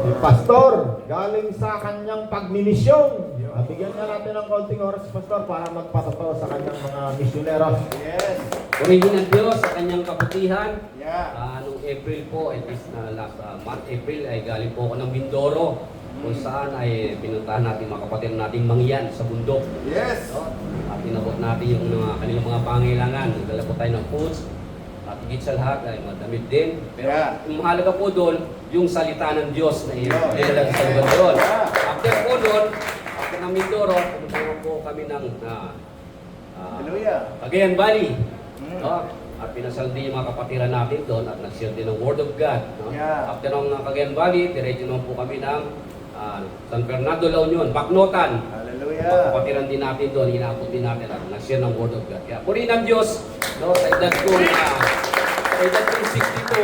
Si Pastor, galing sa kanyang pagmimisyon. Bigyan na natin ng konting oras si Pastor para magpatotoo sa kanyang mga misyoneros. Yes. Purihin ang Diyos sa kanyang kabutihan. Yeah. Noong April po, at least last month, April, ay galing po ako ng Mindoro. Kung saan ay pinuntahan natin mga kapatid nating mangyan sa bundok. Yes. At inabot natin yung kanilang mga pangailangan. Nagdala po tayo ng foods. At higit sa lahat ay madamit din. Pero yung mahalaga po doon, yung salita ng Diyos na ilalagay sa lugar doon. After po doon, after ng Mindoro, pumunta po kami ng Hallelujah. Cagayan Valley. At pinasal din yung mga kapatiran natin doon at nag-share din ng Word of God. Yeah. After ng Cagayan Valley, diretso naman po kami ng San Fernando, La Union, Baknotan. Hallelujah. Kapatiran din natin doon, inaabot din natin at nag-share ng Word of God. Kaya purihin ang Diyos, no, sa edad ko, sa edad ko 62,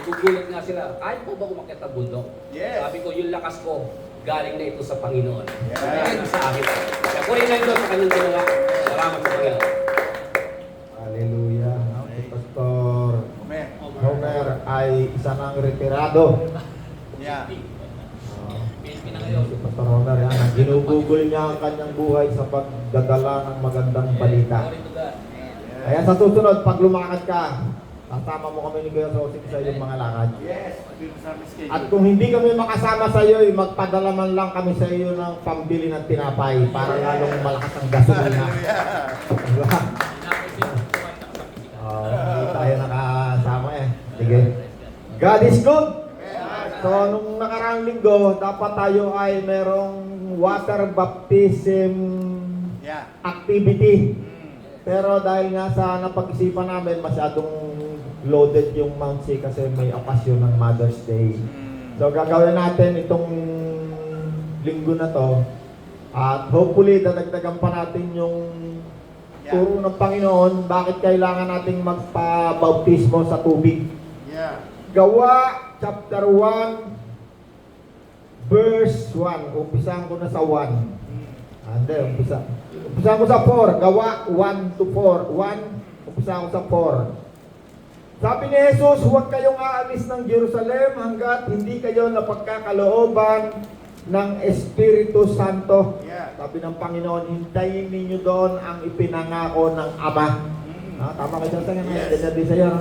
nagugulat nga sila, kahit po ba umakyat ang bundok? Yes. Sabi ko, yung lakas ko, galing na ito sa Panginoon. Yeah. Ito sa akin. Kaya purihin ang Diyos sa kanyang ginawa. Salamat sa Panginoon. Hallelujah. Si Pastor Amen. Homer ay isa ng retirado. Yeah. Si Pastor Homer, yan. Ginugugol niya ang kanyang buhay sa pagdadala ng magandang balita. Kaya sa susunod, pag lumakad ka, kasama mo kami ni Kuya Sosik sa iyong mga lakad. Yes. Sa schedule. At kung hindi kami makasama sa iyo, magpadala man lang kami sa iyo ng pambili ng tinapay para lalong malakas ang gasolina. Hallelujah. Diba? Hindi tayo nakasama eh. Sige. God is good. So, nung nakaraang linggo, dapat tayo ay merong water baptism Yeah. activity. Pero dahil nga sa napag-isipan namin, masyadong loaded yung Mount C kasi may okasyon ng Mother's Day. So, gagawin natin itong linggo na to. At hopefully, dadagdagan pa natin yung turo ng Panginoon bakit kailangan nating magpa-bautismo sa tubig. Yeah. Gawa, chapter 1, verse 1. Umpisahan ko na sa 1. Hindi, umpisahan ko sa 4. Gawa, 1 to 4. 1, umpisahan ko sa 4. Sabi ni Jesus, huwag kayong aalis ng Jerusalem hanggat hindi kayo napagkakalooban ng Espiritu Santo. Yeah. Sabi ng Panginoon, hintayin ninyo doon ang ipinangako ng Ama. Tama kayo sa nga, Yes. din sa'yo.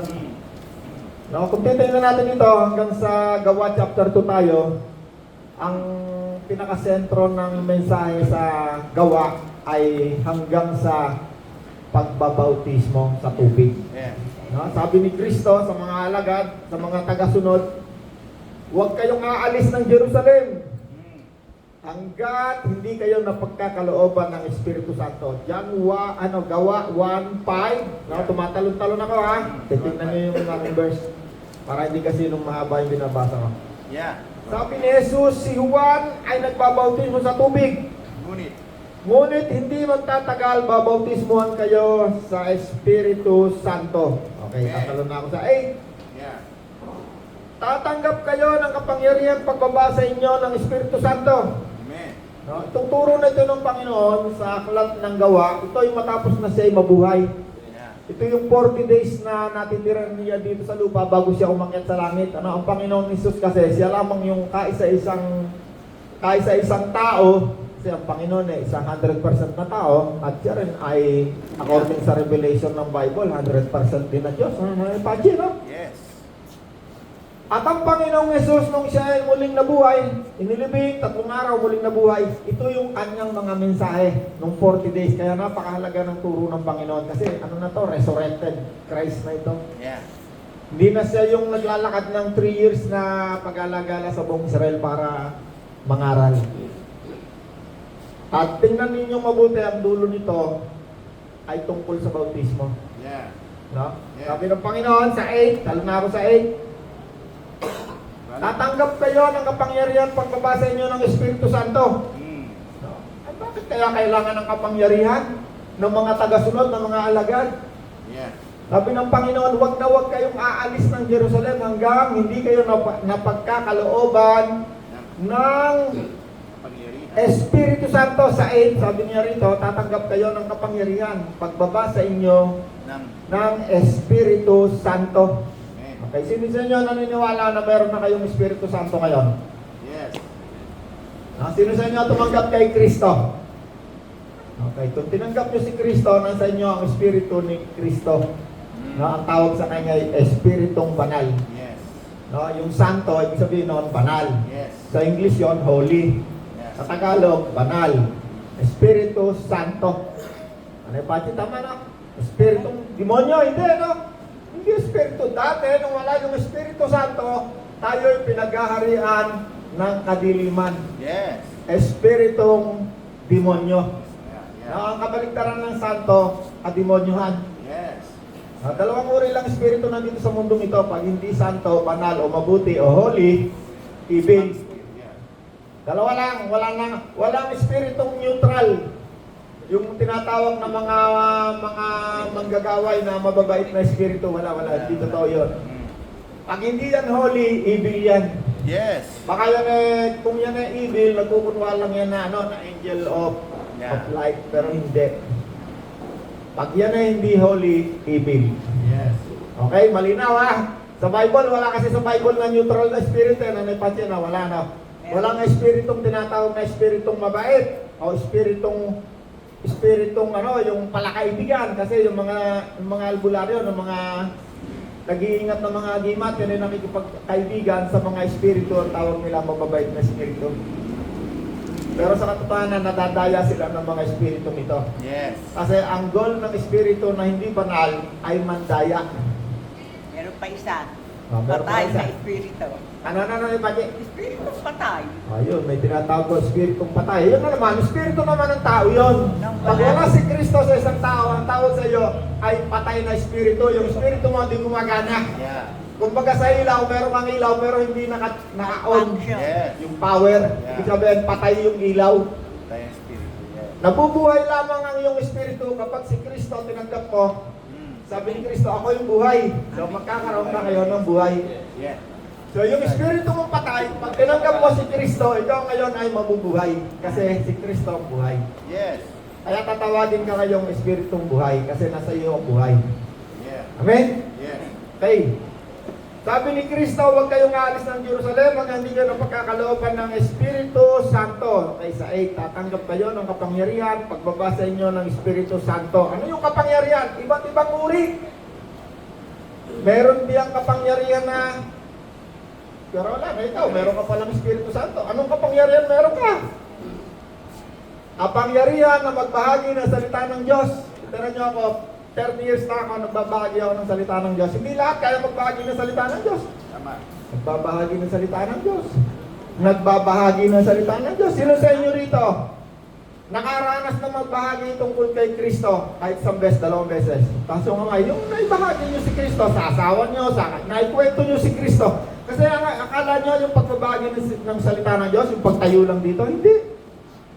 No, kung titingnan natin ito hanggang sa Gawa chapter 2 tayo, ang pinakasentro ng mensahe sa Gawa ay hanggang sa pagbabautismo sa tubig. Yeah. No, sabi ni Kristo sa mga alagad, sa mga tagasunod, huwag kayong aalis ng Jerusalem hanggat hindi kayo napagkakalooban ng Espiritu Santo. Gawa 1:5. No, tumatalon-talon ako ha. Titingnan niyo yung aking verse para hindi kasi nung mahaba yung binabasa ko. Yeah. Sabi ni Jesus, si Juan ay nagbabautismo sa tubig. Ngunit hindi magtatagal, babautismuhan kayo sa Espiritu Santo. Okay, tatalon na ako sa 8. Yeah. Tatanggap kayo ng kapangyarihan pagbaba sa inyo ng Espiritu Santo. Amen. No, itong turo na ito ng Panginoon sa aklat ng Gawa, ito yung matapos na siya ay mabuhay. Yeah. Ito yung 40 days na natitira niya dito sa lupa bago siya umakyat sa langit. Ang Panginoon Jesus kasi, siya lamang yung kaisa-isang tao, kasi ang Panginoon ay isang 100% na tao, at siya rin ay, according sa revelation ng Bible, 100% din na Diyos. Imagine, no? Yes. At ang Panginoong Jesus, nung siya ay muling nabuhay, inilibing, 3 araw muling nabuhay, ito yung kanyang mga mensahe nung 40 days. Kaya napakahalaga ng turo ng Panginoon. Kasi ano na to, resurrected Christ na ito. Yeah. Hindi na siya yung naglalakad ng 3 years na pag-alagala sa buong Israel para mangaral. At tingnan ninyo mabuti, ang dulo nito ay tungkol sa bautismo. Yeah. No? Yeah. Sabi ng Panginoon sa 8, talo na ako sa 8, tatanggap kayo ng kapangyarihan pagbaba sa inyo ng Espiritu Santo. No? Ay bakit kaya kailangan ng kapangyarihan ng mga tagasunod, ng mga alagad? Yeah. Sabi ng Panginoon, huwag na huwag kayong aalis ng Jerusalem hanggang hindi kayo napagkakalooban ng Espiritu Santo. Sa 8, sabi niya rito, tatanggap kayo ng kapangyarihan pagbaba sa inyo ng Espiritu Santo. Amen. Okay, sino sa inyo naniniwala na meron na kayong Espiritu Santo ngayon? Yes. Sino sa inyo tumanggap kay Kristo? Okay, kung tinanggap nyo si Kristo, nasa inyo ang Espiritu ni Kristo. Ang tawag sa kanya ay Espiritong Banal. Yes. Yung Santo, ibig sabihin noon, banal. Yes. Sa English yon holy. Yes. Sa Tagalog, banal. Espiritu Santo. Ano yung pati? Tama na? Espiritong demonyo, hindi, no? Hindi Espiritu. Dati, nung wala yung Espiritu Santo, tayo'y pinaghaharian ng kadiliman. Yes. Espiritong demonyo. Yeah. Ang kabaligtaran ng Santo, kademonyohan. Yes. Dalawang uri lang Espiritu nandito sa mundong ito. Pag hindi Santo, banal, o mabuti, o holy, evil. Yeah. Dalawa lang, walang espiritong neutral. Yung tinatawag na mga manggagaway na mababait na espiritu, wala, hindi totoo yun. Pag hindi yan holy, evil yan. Yes. Baka yan kung yan evil, nagkukunwa lang yan na, na angel of light, pero hindi. Pag yan hindi holy, evil. Yes. Okay, malinaw Sa Bible, wala kasi sa Bible na neutral na espiritu, nanipatya na wala na. Walang espiritong tinatawag na espiritong mabait o espiritong yung palakaibigan kasi yung mga albularyo, ng mga nag-iingat ng mga gimat, yan ay nakikipagkaibigan sa mga espiritu, ang tawag nila mababait na espiritu. Pero sa katotohanan, nadadaya sila ng mga espiritong ito. Yes. Kasi ang goal ng espiritu na hindi banal ay mandaya. Meron pa isa. Meron pa Patay isa. na espiritu. Ano, Ipati? Espiritu patay. Ayun, may tinatawag ko, espiritong patay. Yun na naman, espiritu naman ng tao yun. Pag wala si Kristo sa isang tao, ang tawag sa iyo ay patay na espiritu. Yung espiritu mo hindi gumagana. Yeah. Kumbaga sa ilaw, meron kang ilaw pero hindi naka-on. Yes. Yung power, ibig sabihin patay yung ilaw. Tayo spirit. Yes. Nabubuhay lamang ang iyong espiritu kapag si Kristo tinanggap mo. Sabi ni Kristo, ako yung buhay. So magkakaroon na kayo ng buhay. Yeah. So yung espiritu mong patay, pag tinanggap mo si Kristo, ikaw ngayon ay mabubuhay. Kasi si Kristo ang buhay. Yes. Kaya tatawagin ka ngayong espiritong buhay kasi nasa iyo ang buhay. Yeah. Amen? Yes. Okay. Sabi ni Kristo, huwag kayong aalis ng Jerusalem hanggang hindi kayo napagkakalooban ng Espiritu Santo. Okay, sa 8, tatanggap kayo ng kapangyarihan pagbaba sa inyo ng Espiritu Santo. Ano yung kapangyarihan? Iba't ibang uri. Meron diyang kapangyarihan na, pero wala na ikaw, meron ka palang Espiritu Santo. Anong kapangyarihan meron ka? Kapangyarihan na magbahagi ng salita ng Diyos. Tira niyo ako, 30 years na ako, nagbabahagi ako ng salita ng Diyos. Hindi lahat kaya magbahagi ng salita ng Diyos. Tama. Nagbabahagi ng salita ng Diyos. Nagbabahagi ng salita ng Diyos. Sino sa inyo rito? Nakaranas na magbahagi tungkol kay Kristo kahit isang beses, dalawang beses. Kaso nga, yung naibahagi nyo si Kristo, sa asawa nyo, naikwento nyo si Kristo. Kasi akala nyo yung pagbabahagi ng salita ng Diyos, yung pagtayo lang dito, hindi.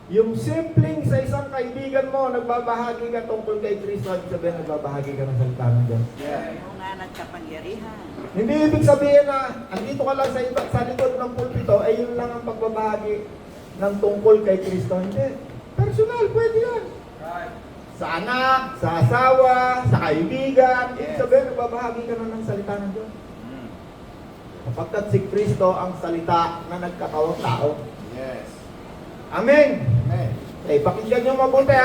Yung simpleng sa isang kaibigan mo, nagbabahagi ka tungkol kay Kristo, ibig sabihin nagbabahagi ka ng salita ng Diyos. Yeah. Yung nga nagkapangyarihan. Hindi ibig sabihin na andito ka lang sa likod ng pulpito, ay yun lang ang pagbabahagi ng tungkol kay Kristo. Hindi. Personal, pwede yan. Sa anak, sa asawa, sa kaibigan, ibig sabihin nagbabahagi ka na ng salita ng Diyos. Kapagkat si Kristo ang salita na nagkakawang tao. Yes. Amen! Amen. Okay, pakinggan nyo mabuti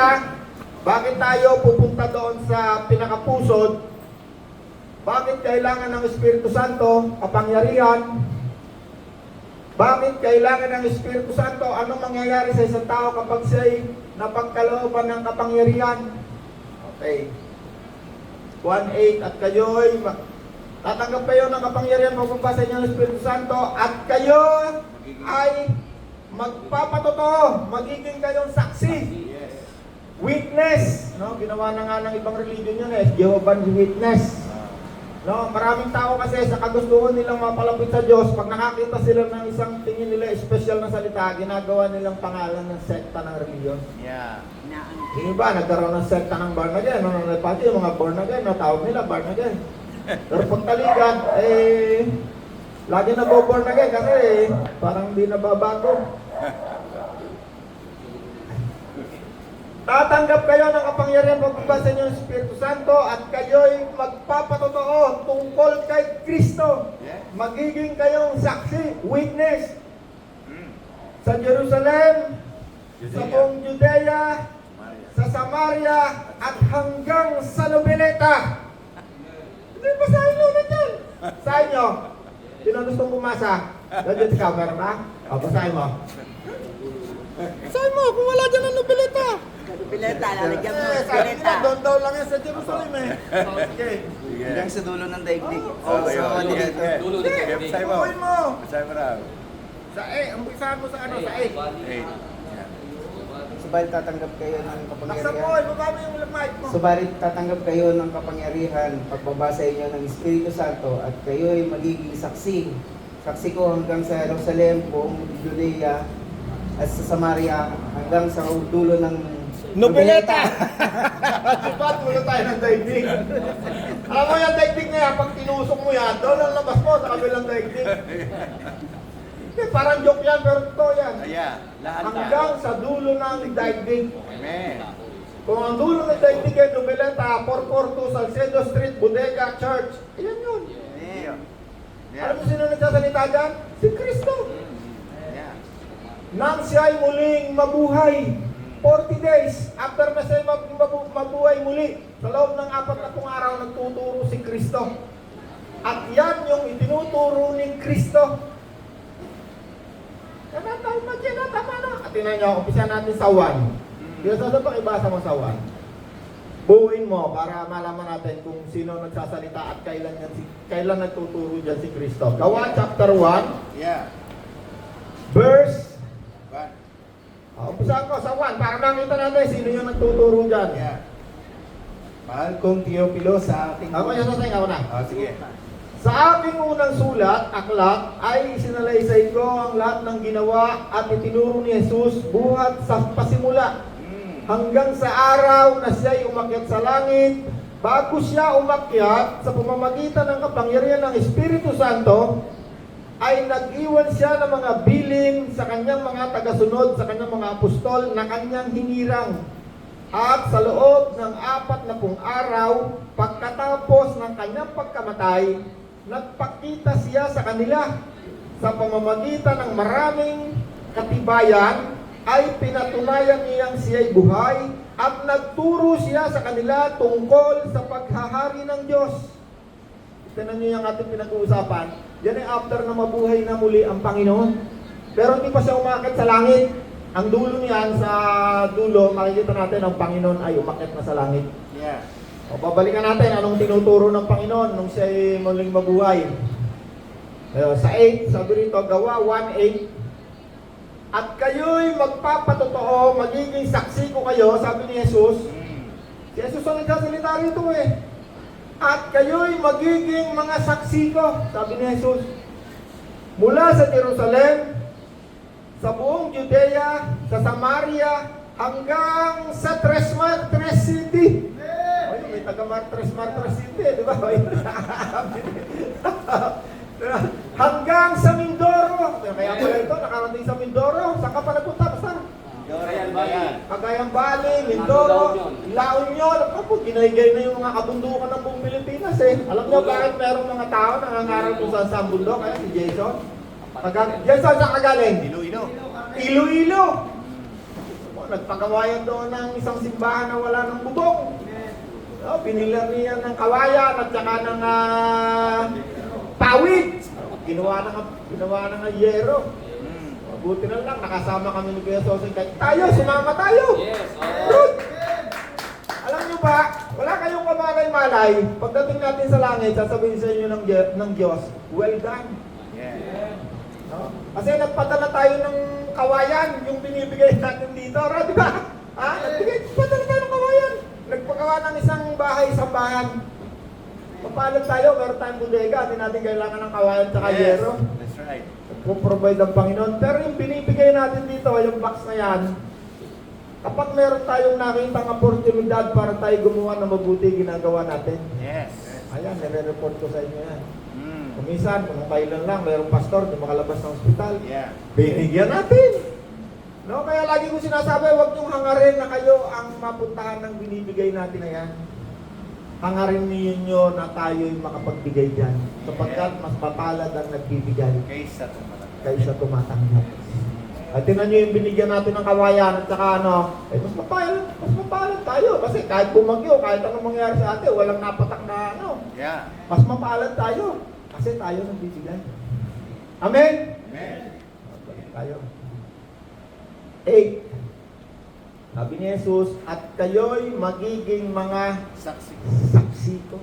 Bakit tayo pupunta doon sa pinakapusod? Bakit kailangan ng Espiritu Santo? Kapangyarihan. Bakit kailangan ng Espiritu Santo? Anong mangyayari sa isang tao kapag siya'y napagkalooban ng kapangyarihan? Okay. 1:8 at kayo'y tatanggap kayo ng kapangyarihan magbabasa niyo ng Espiritu Santo at kayo ay magpapatotoo, magiging kayong saksi. Yes. Witness, no? Ginawa na nga ng ibang religion yun Jehovah's Witness. No, maraming tao kasi sa kagustuhan nilang mapalapit sa Diyos, pag nakakita sila ng isang tingin nila special na salita, ginagawa nilang pangalan ng sekta ng religion. Yeah. Yung iba, nagkaroon ng sekta ng born again. Pati yung mga born again, natawag nila born again. Pero pagtaligan, lagi na born again kasi parang hindi nababago. Tatanggap kayo ng kapangyarihan pagbabasa niyo ng Espiritu Santo at kayo'y magpapatotoo tungkol kay Kristo. Yes. Magiging kayong saksi, witness Mm. sa Jerusalem, sa buong Judea, Maria. sa Samaria, at hanggang sa Nobeleta. Hindi, basahin nyo na dyan. Basahin nyo. Sino gustong bumasa? Nandiyan si camera ba? O, basahin mo. Basahin mo, kung wala dyan ang Nobeleta. Bileta, lalagyan mo. Sabi nila, Bileta. doon daw lang yan sa Jerusalem eh. Okay. Sige. Hanggang sa dulo ng daigdig. Oh, sa yun. ano Yes, dito. yes. Dulo Hindi, dito. Basahin mo. bukuin mo. Basahin mo raw. Sa umpisahan mo sa ano, sa 8. 8. Subalit tatanggap kayo ng Laksan mo, kapangyarihan. ibaba mo yung mic mo. Subalit tatanggap kayo ng kapangyarihan pagbabasa inyo ng Espiritu Santo at kayo'y magiging saksi. Saksi ko hanggang sa Jerusalem, buong Judea at sa Samaria hanggang sa dulo ng Nobeleta! Sipat mo na tayo ng daigdig. Alam mo yung daigdig na yan, pag tinusok mo yan, doon ang labas mo sa kabilang daigdig. Hindi, parang joke yan, pero totoo yan. Ayan. Lahat na. Hanggang sa dulo ng daigdig. Amen. Kung ang dulo ng daigdig ay Nobeleta, 442 Salcedo Street, Bodega Church, ayan yun. Yeah. Alam mo sino nagsasalita dyan? Si Kristo. Yeah. Nang siya'y muling mabuhay, 40 days after na siya mabuhay muli, sa loob ng 40 araw, nagtuturo si Kristo. At yan yung itinuturo ni Kristo. Tama na. At tingnan nyo, umpisa natin sa 1. Yung sa pa ibasa mo sa 1. Buuin mo para malaman natin kung sino nagsasalita at kailan nagtuturo dyan si Kristo. Gawa chapter 1, Yeah. verse One. umpisa ko sa 1 para makita natin sino yung nagtuturo dyan. Yeah. Mahal kong Teopilo sa ating Ako yung sasayin ako na. Sige. Sa aking unang sulat, aklat, ay sinalaysay ko ang lahat ng ginawa at itinuro ni Jesus buhat sa pasimula Mm. hanggang sa araw na siya'y umakyat sa langit. Bago siya umakyat sa pamamagitan ng kapangyarihan ng Espiritu Santo, ay nag-iwan siya ng mga bilin sa kanyang mga tagasunod, sa kanyang mga apostol na kanyang hinirang. At sa loob ng 40 araw, pagkatapos ng kanyang pagkamatay, nagpakita siya sa kanila. Sa pamamagitan ng maraming katibayan, ay pinatunayan niyang siya'y buhay at nagturo siya sa kanila tungkol sa paghahari ng Diyos. Tignan niyo yung ating pinag-uusapan. Yan ay after na mabuhay na muli ang Panginoon. Pero hindi pa siya umakit sa langit. Ang dulo niyan, sa dulo, makikita natin ang Panginoon ay umakit na sa langit. Yeah. O, babalikan natin anong tinuturo ng Panginoon nung siya ay muling mabuhay. Sa 8, sabi rito, Gawa 1:8. At kayo'y magpapatotoo, magiging saksi ko kayo, sabi ni Jesus. Mm. Si Jesus ang nagsasalita rito eh. At kayo'y magiging mga saksi ko, sabi ni Jesus. Mula sa Jerusalem, sa buong Judea, sa Samaria, hanggang sa Tres City. Ay, may taga Tres City, di ba? Hanggang sa Mindoro. Kaya pala ito, nakarating sa Mindoro. Saan ka pa nagpunta, Pastor? Cagayan Valley. Cagayan Valley, Mindoro, La Union. Ako, ginaygay na yung mga kabundukan ng buong Pilipinas eh. Alam niyo bakit merong mga tao nangangarap kung saan sa bundok? Kaya si Jason. Jason, saan ka galing? Iloilo. Iloilo. Nagpagawayan doon ng isang simbahan na wala ng bubong. Pinilan niya ng kawayan at saka ng pawid. Ginawa ng yero. Mm. Buti na lang, nakasama kami ni Kuya Soseng. Tayo, sumama tayo! Yes. Good! Alam nyo ba, wala kayong kamalay-malay. Pagdating natin sa langit, sasabihin sa inyo ng Diyos, well done. Yeah. No? Kasi nagpadala tayo ng kawayan, yung binibigay natin dito. Di ba? Nagpadala tayo ng kawayan. Nagpagawa ng isang bahay, isang bahan. Papalag tayo, meron tayong bodega, hindi natin kailangan ng kawayan sa Yes. yero. That's right. Provide ang Panginoon. Pero yung binibigay natin dito, yung box na yan, kapag meron tayong nakitang oportunidad para tayo gumawa ng mabuti, ginagawa natin. Yes. Ayan, nire-report ko sa inyo yan. Mm. Kumisan, kung kailan lang, mayroong pastor na makalabas ng ospital. Yeah. Binigyan natin. No, kaya lagi ko sinasabi, huwag niyong hangarin na kayo ang mapuntahan ng binibigay natin na yan. Hangarin ninyo na tayo'y makapagbigay dyan. Sapagkat mas mapalad ang nagbibigay Kaysa tumatanggap. kaysa tumatanggap. At tingnan nyo yung binigyan natin ng kawayan at saka mas mapalad tayo. Kasi kahit bumagyo, kahit anong mangyari sa atin, walang napatak na Yeah. mas mapalad tayo. Kasi tayo nagbibigay. Amen? Amen. Balik tayo. 8. Sabi ni Jesus, at kayo'y magiging mga Saksi. saksi ko.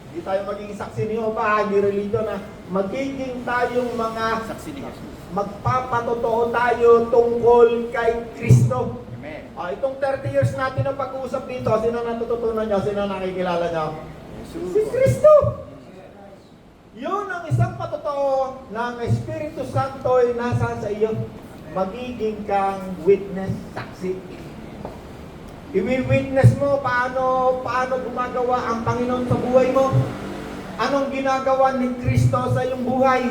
Hindi tayo magiging saksi ni Jehovah, hindi religion na magiging tayong mga Saksi ni Jesus. magpapatotoo tayo tungkol kay Kristo. Amen. Itong 30 years natin na pag-uusap dito, sino natututunan nyo? Sino nakikilala nyo? Jesus. Si Kristo! Yun ang isang patotoo ng Espiritu Santo ay nasa sa iyo. Magiging kang witness, saksi. I-witness mo paano gumagawa ang Panginoon sa buhay mo. Anong ginagawa ni Kristo sa iyong buhay?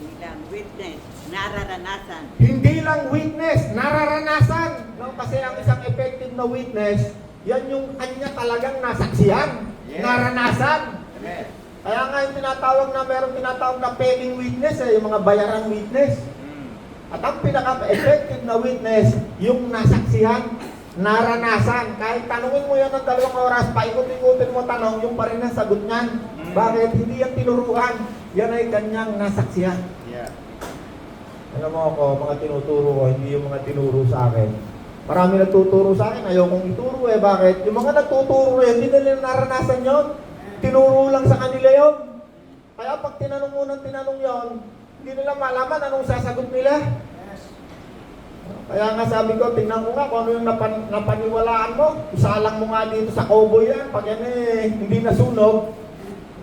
Bilang witness, nararanasan. Hindi lang witness, nararanasan. No? Kasi ang isang effective na witness, yan yung kanya talagang nasaksihan, Yes. naranasan. Amen. Kaya nga yung merong tinatawag na paying witness, yung mga bayarang witness. At ang pinaka-effective na witness, yung nasaksihan, naranasan. Kahit tanungin mo yan ng 2 oras, paikot-ikutin mo tanong, yung pa rin ang sagot niyan. Bakit? Hindi yan tinuruan. Yan ay kanyang nasaksihan. Yeah. Alam mo ako, mga tinuturo ko, hindi yung mga tinuro sa akin. Marami nagtuturo sa akin, ayaw kong ituro Bakit? Yung mga nagtuturo hindi nila naranasan yon. Tinuro lang sa kanila yon. Kaya pag tinanong mo ng tinanong yon, hindi nila malaman anong sasagot nila. Kaya nga sabi ko, tingnan ko nga kung ano yung napaniwalaan mo. Isalang mo nga dito sa cowboy yan. Pag yan hindi nasunog,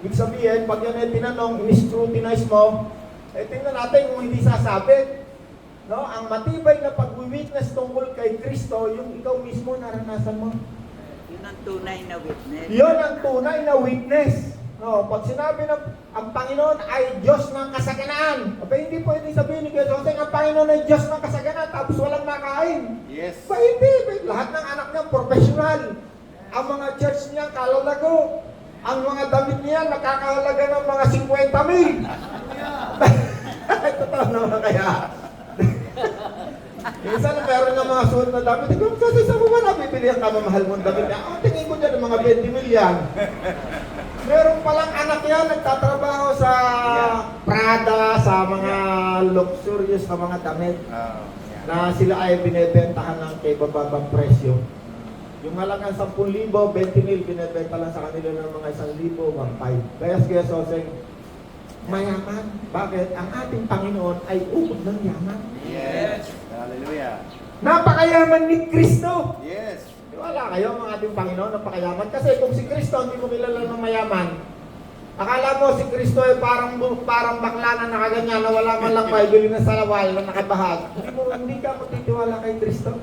ibig sabihin, pag yan tinanong, in-scrutinize mo, tingnan natin kung hindi sasabit. No? Ang matibay na pag-witness tungkol kay Kristo, yung ikaw mismo naranasan mo. Yun ang tunay na witness. Yun ang tunay na witness. No, pag sinabi ng ang Panginoon ay Diyos ng kasaganaan, hindi pwedeng sabihin ni Kuya Jose, ang Panginoon ay Diyos ng kasaganaan, tapos walang makain. Yes. Hindi. Lahat ng anak niya, professional. Ang mga church niya, kalalago. Ang mga damit niya, nakakahalaga ng mga 50,000. Totoo naman kaya. Minsan meron ng mga suot na damit. Ikaw, kasi sa mo ba nabibili ang kamamahal mong damit niya? Tingin ko dyan ng mga 20 million. Meron palang anak yan, nagtatrabaho sa Prada, sa mga luxurious na mga damit. Yeah. Na sila ay binebentahan ng kay bababang presyo. Yung halagang 10,000, 20,000, binebenta lang sa kanila ng mga 1,000, 1,500. Kaya Soseng, mayaman. Bakit? Ang ating Panginoon ay ubod ng yaman. Yes. Hallelujah. Napakayaman ni Kristo. Yes. Wala kayo ang ating Panginoon, napakayaman. Kasi kung si Kristo hindi mo kilala ng mayaman, akala mo si Kristo ay parang bakla na nakaganyan na wala man lang maibili na salawal na nakabahag. Hindi ka magtitiwala kay Kristo.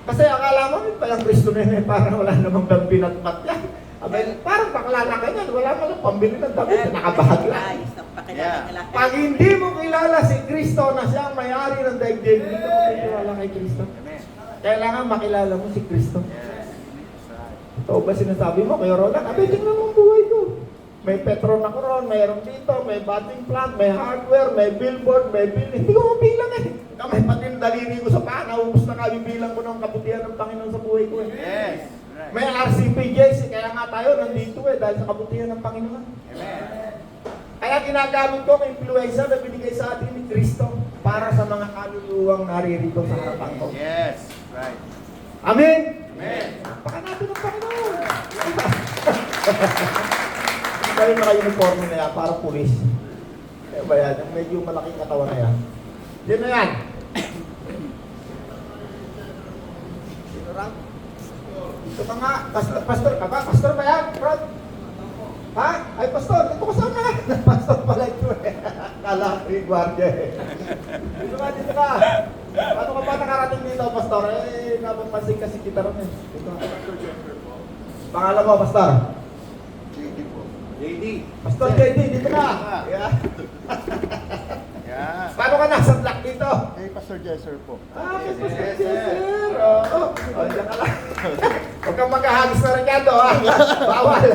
Kasi akala mo, palang Kristo na yun, parang wala namang binatbat yan. Parang bakla na ganyan, wala man lang pambili ng damit, nakabahag lang. Pag hindi mo kilala si Kristo na siya ang may-ari ng daigdig, hindi ka magtitiwala kay Kristo. Amen. Kailangan makilala mo si Kristo. Yes. That's right. Ito ba sinasabi mo kay Roland? Tingnan mo ang buhay ko. May Petron ako ron, mayroon dito, may batting plant, may hardware, may billboard, may building. Hindi ko mabilang Kamay pati yung daliri ko sa paa, naubos na kabibilang ko ng kabutihan ng Panginoon sa buhay ko Yes. Right. May RCPJs, kaya nga tayo nandito dahil sa kabutihan ng Panginoon. Amen. Kaya ginagamit ko ang influenza na binigay sa atin ni Kristo para sa mga kaluluwang naririto sa harapan ko. Yes. Right. Amen! Amen. Baka natin ang Panginoon. Kayo naka-uniform na yan, para pulis. Kaya ba yan? Yung medyo malaking katawan na yan. Yan na yan. Sino ram? Ito ka nga. Pastor ka ba? Pastor ba yan? Front? Ha? Ay, pastor. Dito ka sana. Pastor pala ito Kala ko yung guardia Dito ka. Paano ka ba nakarating dito, pastor? Napapansin kasi kita ron Dito ka. Pangalan mo, pastor? JD. Pastor JD, dito ka. Yeah. Yeah. Paano ka nasa Black dito? Kay Pastor Jesser po. Ah, Yes, yes, yes, sir. Oo. Oh, diyan ka lang. Huwag kang maghahagis na Ricardo, ha? Bawal.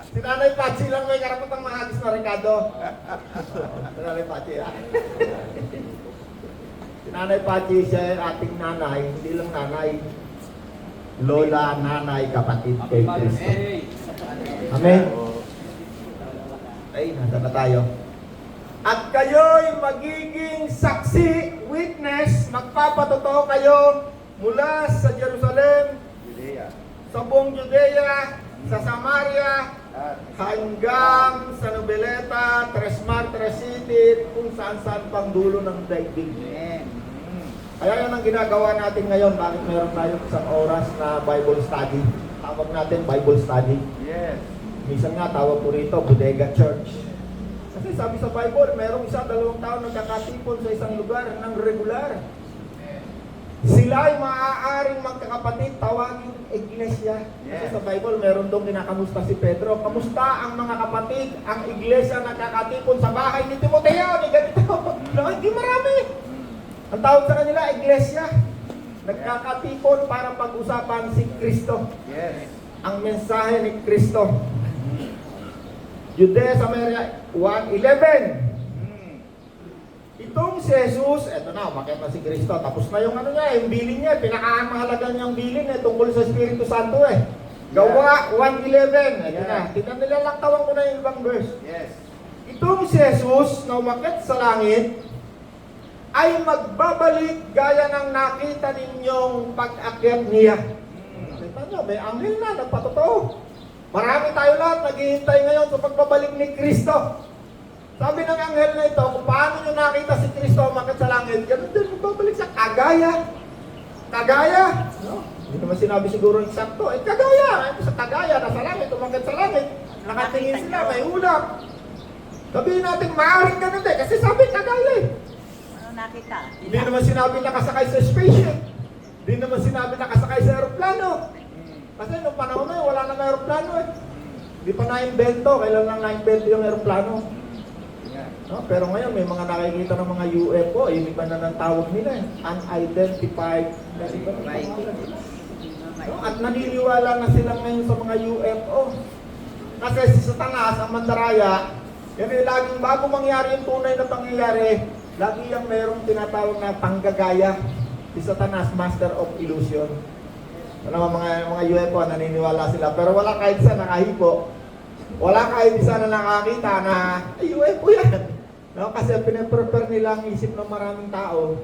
Si Nanay Pachi lang may karapatang mahagis na Ricardo. Si Nanay Pachi, ha? Si Nanay Pachi, siya ay ating nanay, hindi lang nanay. Lola, nanay, kapatid kay Cristo. Amen. Ay, nasa na tayo. At kayo'y magiging saksi, witness, magpapatotoo kayo mula sa Jerusalem, Judea. sa buong Judea, sa Samaria, At hanggang sa Nobeleta, Tres Martires City, kung saan-saan pang dulo ng daigdig. Amen. Kaya yan ang ginagawa natin ngayon. Bakit meron tayong isang oras na Bible study? Tawag natin Bible study. Yes. Minsan nga tawag po rito, Bodega Church. Kasi sabi sa Bible, merong isa, 2 taon nagkakatipon sa isang lugar ng regular. Sila ay maaaring magkakapatid, tawagin iglesia. Kasi Yes. sa Bible, meron doon kinakamusta si Pedro. Kamusta ang mga kapatid, ang iglesia nagkakatipon sa bahay ni Timoteo, ni ganito. No, hindi marami. Ang tawag sa kanila, iglesia. Nagkakatipon para pag-usapan si Kristo. Yes. Ang mensahe ni Kristo. Judea, Samaria, 1:11. Itong si Jesus, eto na, umakyat na si Kristo. Tapos na yung ano niya, yung bilin niya, pinakamahalaga niyang bilin tungkol sa Espiritu Santo Gawa 1:11. Eto na, tingnan nila lang, tawang ko na yung ibang verse. Yes. Itong si Jesus na umakyat sa langit ay magbabalik gaya ng nakita ninyong pag-akyat niya. Kita nyo, may anghel na, nagpatotoo. Marami tayo lahat naghihintay ngayon sa pagbabalik ni Kristo. Sabi ng anghel na ito, kung paano nyo nakita si Kristo umakyat sa langit, ganun din magbabalik sa kagaya. Kagaya. No? Hindi naman sinabi siguro eksakto. Kagaya. Ito sa kagaya, nasa langit, umakyat sa langit. Nakatingin sila, may ulap. Sabihin natin, maaaring ganun din. Kasi sabi kagaya Ano nakita? Hindi naman sinabi nakasakay sa spaceship. Hindi naman sinabi nakasakay sa aeroplano. Kasi nung panahon na yun, wala nang aeroplano Hindi pa na-invento. Kailan lang na-invento yung aeroplano. Yeah. No? Pero ngayon, may mga nakikita ng mga UFO. Yung iba na ng tawag nila. Unidentified. Iba na pangalan nila. No? At naniniwala na sila ngayon sa mga UFO. Kasi si Satanas, ang mandaraya, yan yung laging bago mangyari yung tunay na pangyayari, lagi yung mayroong tinatawag na panggagaya. Si Satanas, Master of Illusion. Ano mga UFO, naniniwala sila. Pero wala kahit isa nakahipo. Wala kahit isa na nakakita na UFO yan. No? Kasi pinaprepare nila ang isip ng maraming tao.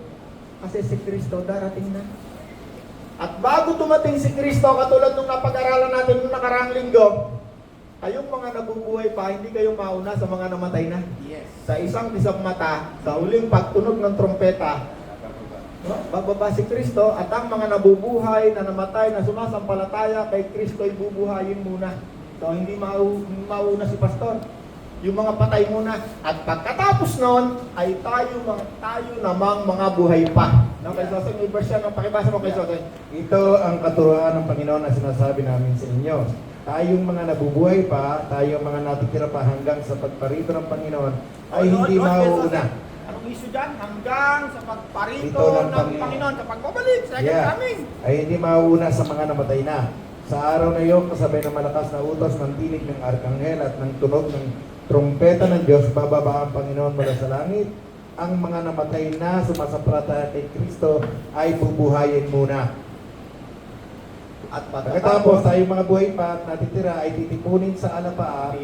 Kasi si Kristo darating na. At bago tumating si Kristo, katulad nung napag-aralan natin nung nakaraang linggo, kayong mga nabubuhay pa, hindi kayo mauna sa mga namatay na. Yes. Sa isang isang mata, sa huling pagtunog ng trompeta, no, bababa si Kristo at ang mga nabubuhay na namatay na sumasampalataya kay Kristo ay bubuhayin muna. So hindi mauna si pastor. Yung mga patay muna. At pagkatapos nun, ay tayo namang mga buhay pa. No, kay Sosen, may verse yan. Pakibasa mo kay Sosen. Ito ang katuruan ng Panginoon na sinasabi namin sa inyo. Tayong mga nabubuhay pa, tayong mga natitira pa hanggang sa pagparito ng Panginoon ay hindi mauuna. Anong issue dyan? Hanggang sa pagparito Ito ng ng Panginoon, sa pagbabalik, sa second coming. Ay hindi mauuna sa mga namatay na. Sa araw na iyon, kasabay ng malakas na utos ng tinig ng arkanghel at ng tunog ng trumpeta ng Diyos, bababa ang Panginoon mula sa langit. Ang mga namatay na sumasampalataya kay Kristo ay bubuhayin muna. At Pagkatapos tayong mga buhay pa at natitira ay titipunin sa alapaap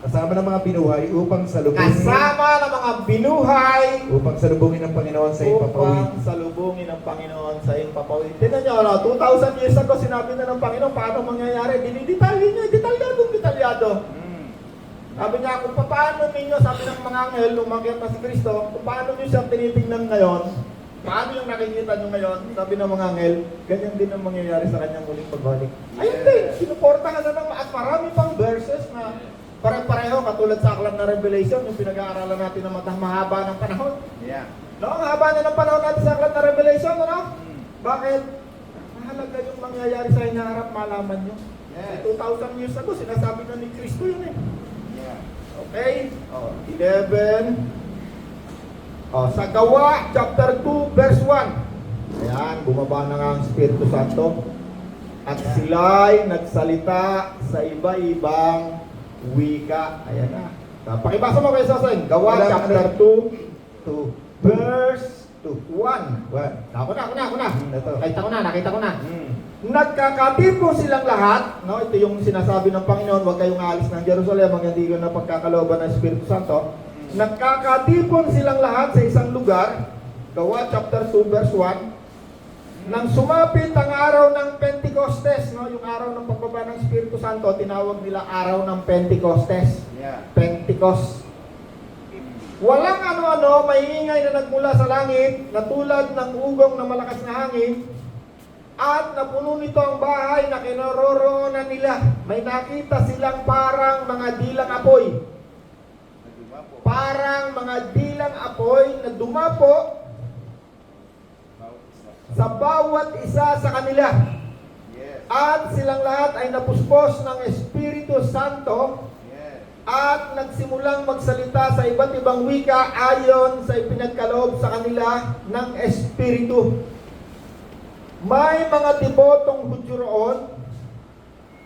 kasama ng mga binuhay upang salubungin ng Panginoon sa ipapawid. upang salubungin ng Panginoon sa ipapawid. Tingnan nyo, 2,000 years ago, sinabi na ng Panginoon paano mangyayari. Dinidetalye niya, detalyado. Sabi niya, kung paano ninyo, sabi ng mga anghel, umakyat na si Kristo, kung paano nyo siya tinitingnan ngayon, paano yung nakikita nyo ngayon, sabi ng mga anghel, ganyan din ang mangyayari sa kanyang muling pagbalik. Ayun din, sinuportahan na ng at marami pang verses na pare-pareho, katulad sa aklat na Revelation, yung pinag-aaralan natin na mahaba ng panahon. Yeah. No, ang haba na ng panahon natin sa aklat na Revelation, ano? Bakit? Mahalaga yung mangyayari sa hinaharap, malaman nyo. Yes. 2,000 years ago, sinasabi na ni Kristo yun Yeah. Okay? 11. Sa Gawa, chapter 2, verse 1. Ayan, bumaba na nga ang Espiritu Santo. At sila'y nagsalita sa iba-ibang wika. Ayan na. Pakibasa mo kayo sa akin. Gawa, Wala, chapter 2, 2. verse 1. Ako na. Ito. Nakita ko na. Nagkakatipo silang lahat, no? Ito yung sinasabi ng Panginoon, huwag kayong aalis ng Jerusalem hanggang hindi ko na pagkakalooban ng Espiritu Santo. Nagkakatipon silang lahat sa isang lugar, Gawa chapter 2 verse 1. Nang sumapit ang araw ng Pentecostes, no? Yung araw ng pagbaba ng Espiritu Santo, tinawag nila araw ng Pentecostes. Yeah. Pentecost. Walang ano-ano, maingay na nagmula sa langit, na tulad ng ugong na malakas na hangin, at napuno nito ang bahay na kinaroroonan nila. May nakita silang parang mga dilang apoy. Parang mga dilang apoy na dumapo sa bawat isa sa kanila. Yes. At silang lahat ay napuspos ng Espiritu Santo Yes. at nagsimulang magsalita sa iba't ibang wika ayon sa ipinagkaloob sa kanila ng Espiritu. May mga debotong Hudyo roon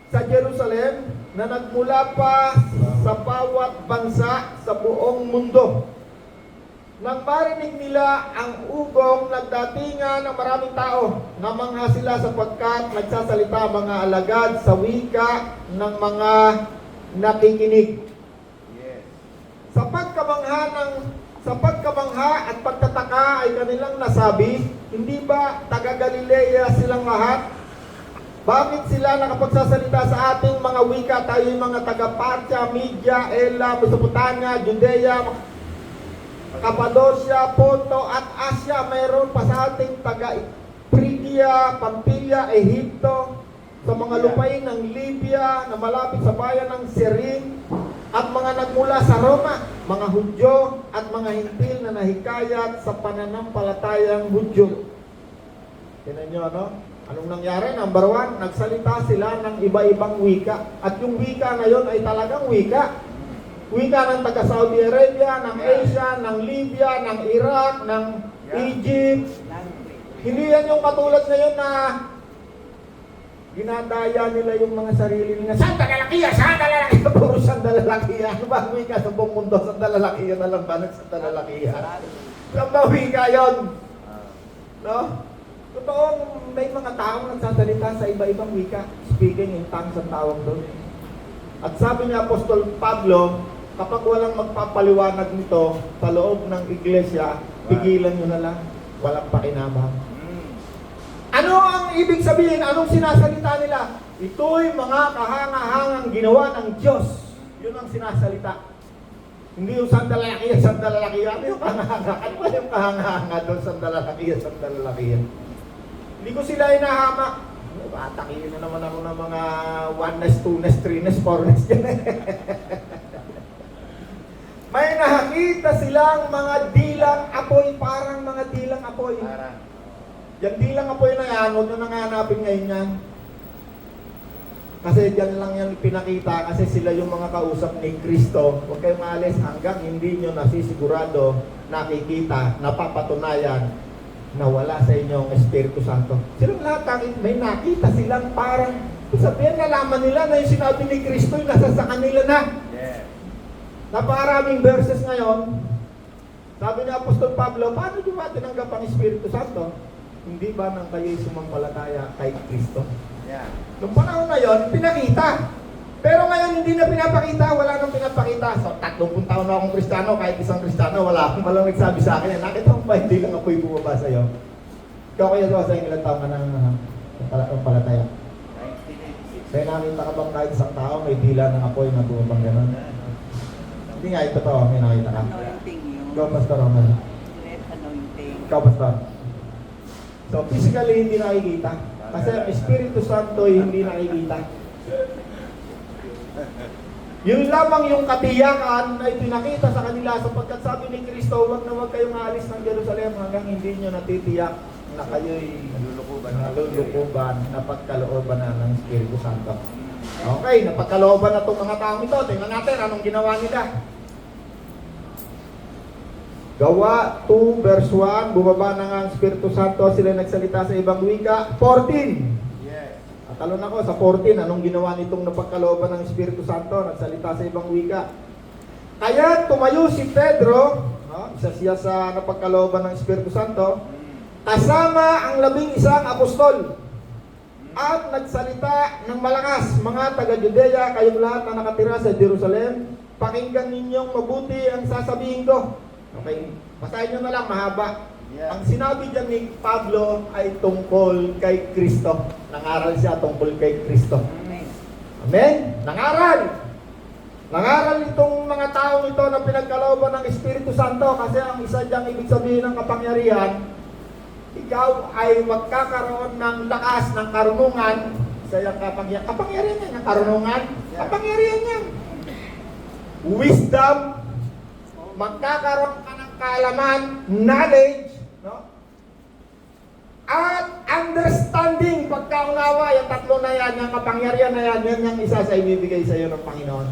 sa Jerusalem na nagmula pa sa bawat bansa sa buong mundo. Nang marinig nila ang ugong nagdatingan ng maraming tao, namangha sila sapagkat nagsasalita mga alagad sa wika ng mga nakikinig. Yes. Sa pagkamangha at pagtataka ay kanilang nasabi, hindi ba taga Galilea silang lahat? Bakit sila nakapagsasalita sa ating mga wika? Tayo yung mga taga Parthia, Media, Elam, Mesopotamia, Judea, Cappadocia, Ponto at Asia. Mayroon pa sa ating taga Phrygia, Pamphylia, Ehipto, sa mga lupain ng Libya na malapit sa bayan ng Cyrene, at mga nagmula sa Roma, mga Hudyo at mga Hintil na nahikayat sa pananampalatayang Hudyo. Tingnan nyo, ano? Anong nangyari? Number 1, nagsalita sila ng iba-ibang wika. At yung wika na yon ay talagang wika. Wika ng taga Saudi Arabia, ng Asia, ng Libya, ng Iraq, ng Egypt. Hindi yan yung katulad ngayon na ginadaya nila yung mga sarili nila. Sandalalakiya! Sandalalakiya! Puro sandalalakiya. Ano ba ang wika sa buong mundo? Sandalalakiya na lang ba? Sandalalakiya. Saan ba wika yun? No? Totoo, may mga taong nagsasalita sa iba-ibang wika. Speaking in tongues ang tawag doon. At sabi ni Apostol Pablo, kapag walang magpapaliwanag nito sa loob ng iglesia, pigilan nyo na lang. Walang pakinabang. Ano ang ibig sabihin? Anong sinasalita nila? Ito'y mga kahanga-hangang ginawa ng Diyos. Yun ang sinasalita. Hindi yung sandalalakiya. Ano yung kahanga-hanga? Ano ba yung kahanga-hanga doon? Sandalalakiya. Hindi ko sila inahamak. Atakihin na naman ako ng mga 1ness, 2ness, 3ness, 4ness dyan. May nakakita silang mga dilang apoy, parang mga dilang apoy. Yan dilang apoy na yan, huwag nyo nang hanapin ngayon yan. Kasi dyan lang yan pinakita, kasi sila yung mga kausap ni Kristo. Huwag kayong maalis hanggang hindi nyo nasisigurado, nakikita, napapatunayan na wala sa inyo ang Espiritu Santo. Silang lahat, may nakita silang parang, sabihin nalaman nila na yung sinabi ni Kristo yung nasa sa kanila na. Yes. Napakaraming verses ngayon, sabi ni Apostol Pablo, paano nyo ba tinanggap ang Espiritu Santo? Hindi ba nang kayo'y sumampalataya kay Kristo? Yeah. Noong panahon na yon, pinakita. Pero ngayon hindi na pinapakita, wala nang pinapakita. So, 30 taon na akong Kristiyano, kahit isang Kristiyano, wala akong nagsabi sa akin. Nakita mo ba, hindi lang ako'y bumaba sa'yo? Ikaw kaya sa sa'yo, ilang taon ka ng palataya? 1986. Kaya nakita ka bang kahit isang tao, may dila ng apoy na bumabang gano'n? Hindi nga, ito to, may nakita ka. Anointing yun. Ikaw, Pastor Roman. Red anointing. Ikaw, Pastor. So, physically, hindi nakikita. Kasi ang Espiritu Santo ay hindi nakikita. Yun lamang yung katiyakan na ipinakita sa kanila sapagkat sabi ni Kristo, huwag na huwag kayong aalis ng Jerusalem hanggang hindi nyo natitiyak na kayo'y nalulukuban, napagkalooban na ng Espiritu Santo. Okay, napagkalooban na itong mga taong ito. Tingnan natin anong ginawa nila. Gawa 2 verse 1, bumaba na nga ang Espiritu Santo, sila nagsalita sa ibang wika. 14. Yes. At talon ako sa 14, anong ginawa nitong napagkalooban ng Espiritu Santo? Nagsalita sa ibang wika. Kaya tumayo si Pedro, no? Isa siya sa napagkalooban ng Espiritu Santo, kasama ang 11 apostol. At nagsalita ng malakas, mga taga-Judea, kayong lahat na nakatira sa Jerusalem, pakinggan ninyong mabuti ang sasabihin ko. Okay, basahin nyo na lang, mahaba. Yeah. Ang sinabi dyan ni Pablo ay tungkol kay Kristo. Nangaral siya tungkol kay Kristo. Amen. Amen? Nangaral! Nangaral itong mga taong ito na pinagkalooban ng Espiritu Santo kasi ang isa diyang ibig sabihin ng kapangyarihan, ikaw ay magkakaroon ng lakas ng karunungan sa iyong kapangyarihan niya, ng karunungan, kapangyarihan niya. Wisdom, magkakaroon ka ng kaalaman, knowledge, no? At understanding, pagkaunawa, yung tatlo na yan, yung kapangyarihan na yan, yan yung isa sa ibibigay sa iyo ng Panginoon.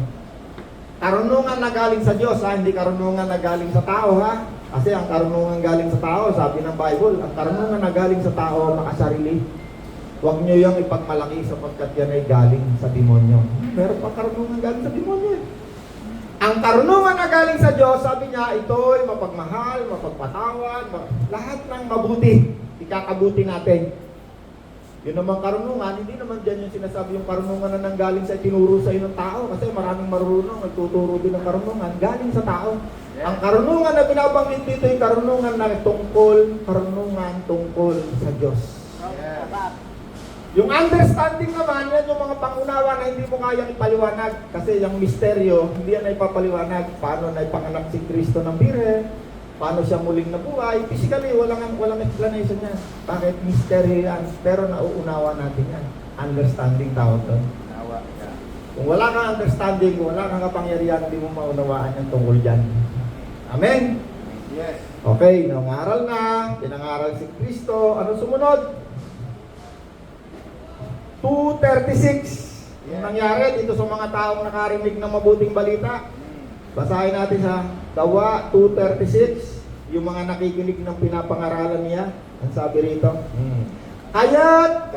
Karunungan na galing sa Diyos, ha? Hindi karunungan na galing sa tao, ha? Kasi ang karunungan galing sa tao, sabi ng Bible, ang karunungan na galing sa tao, makasarili. Huwag nyo yung ipagmalaki sapagkat yan ay galing sa demonyo. Meron pa karunungan galing sa demonyo, eh. Ang karunungan na galing sa Diyos, sabi niya, ito ay mapagmahal, mapagpatawad, lahat ng mabuti, ikakabuti natin. Yun naman karunungan, hindi naman dyan yung sinasabi yung karunungan na nanggaling sa tinuro sa iyo ng tao, kasi maraming marunong, nagtuturo din ng karunungan, galing sa tao. Yeah. Ang karunungan na binabanggit dito yung karunungan na karunungan tungkol sa Diyos. Yeah. Yung understanding naman, yan yung mga pangunawa na hindi mo kayang ipaliwanag. Kasi yung misteryo, hindi yan na ipapaliwanag. Paano na ipanganak si Kristo ng Birhen, paano siya muling nabuhay. Physically, walang explanation yan. Bakit misteryo yan? Pero nauunawa natin yan. Understanding tawag doon. Nawa ka. Kung wala kang understanding, kung wala kang kapangyarihan, hindi mo maunawaan yung tungkol dyan. Amen? Yes. Okay, nangaral na, pinangaral si Kristo. Ano sumunod? 2:36. Yung nangyari dito sa mga taong nakarinig ng mabuting balita. Basahin natin sa Gawa 2:36. Yung mga nakikinig ng pinapangaralan niya. Ang sabi rito. Kaya't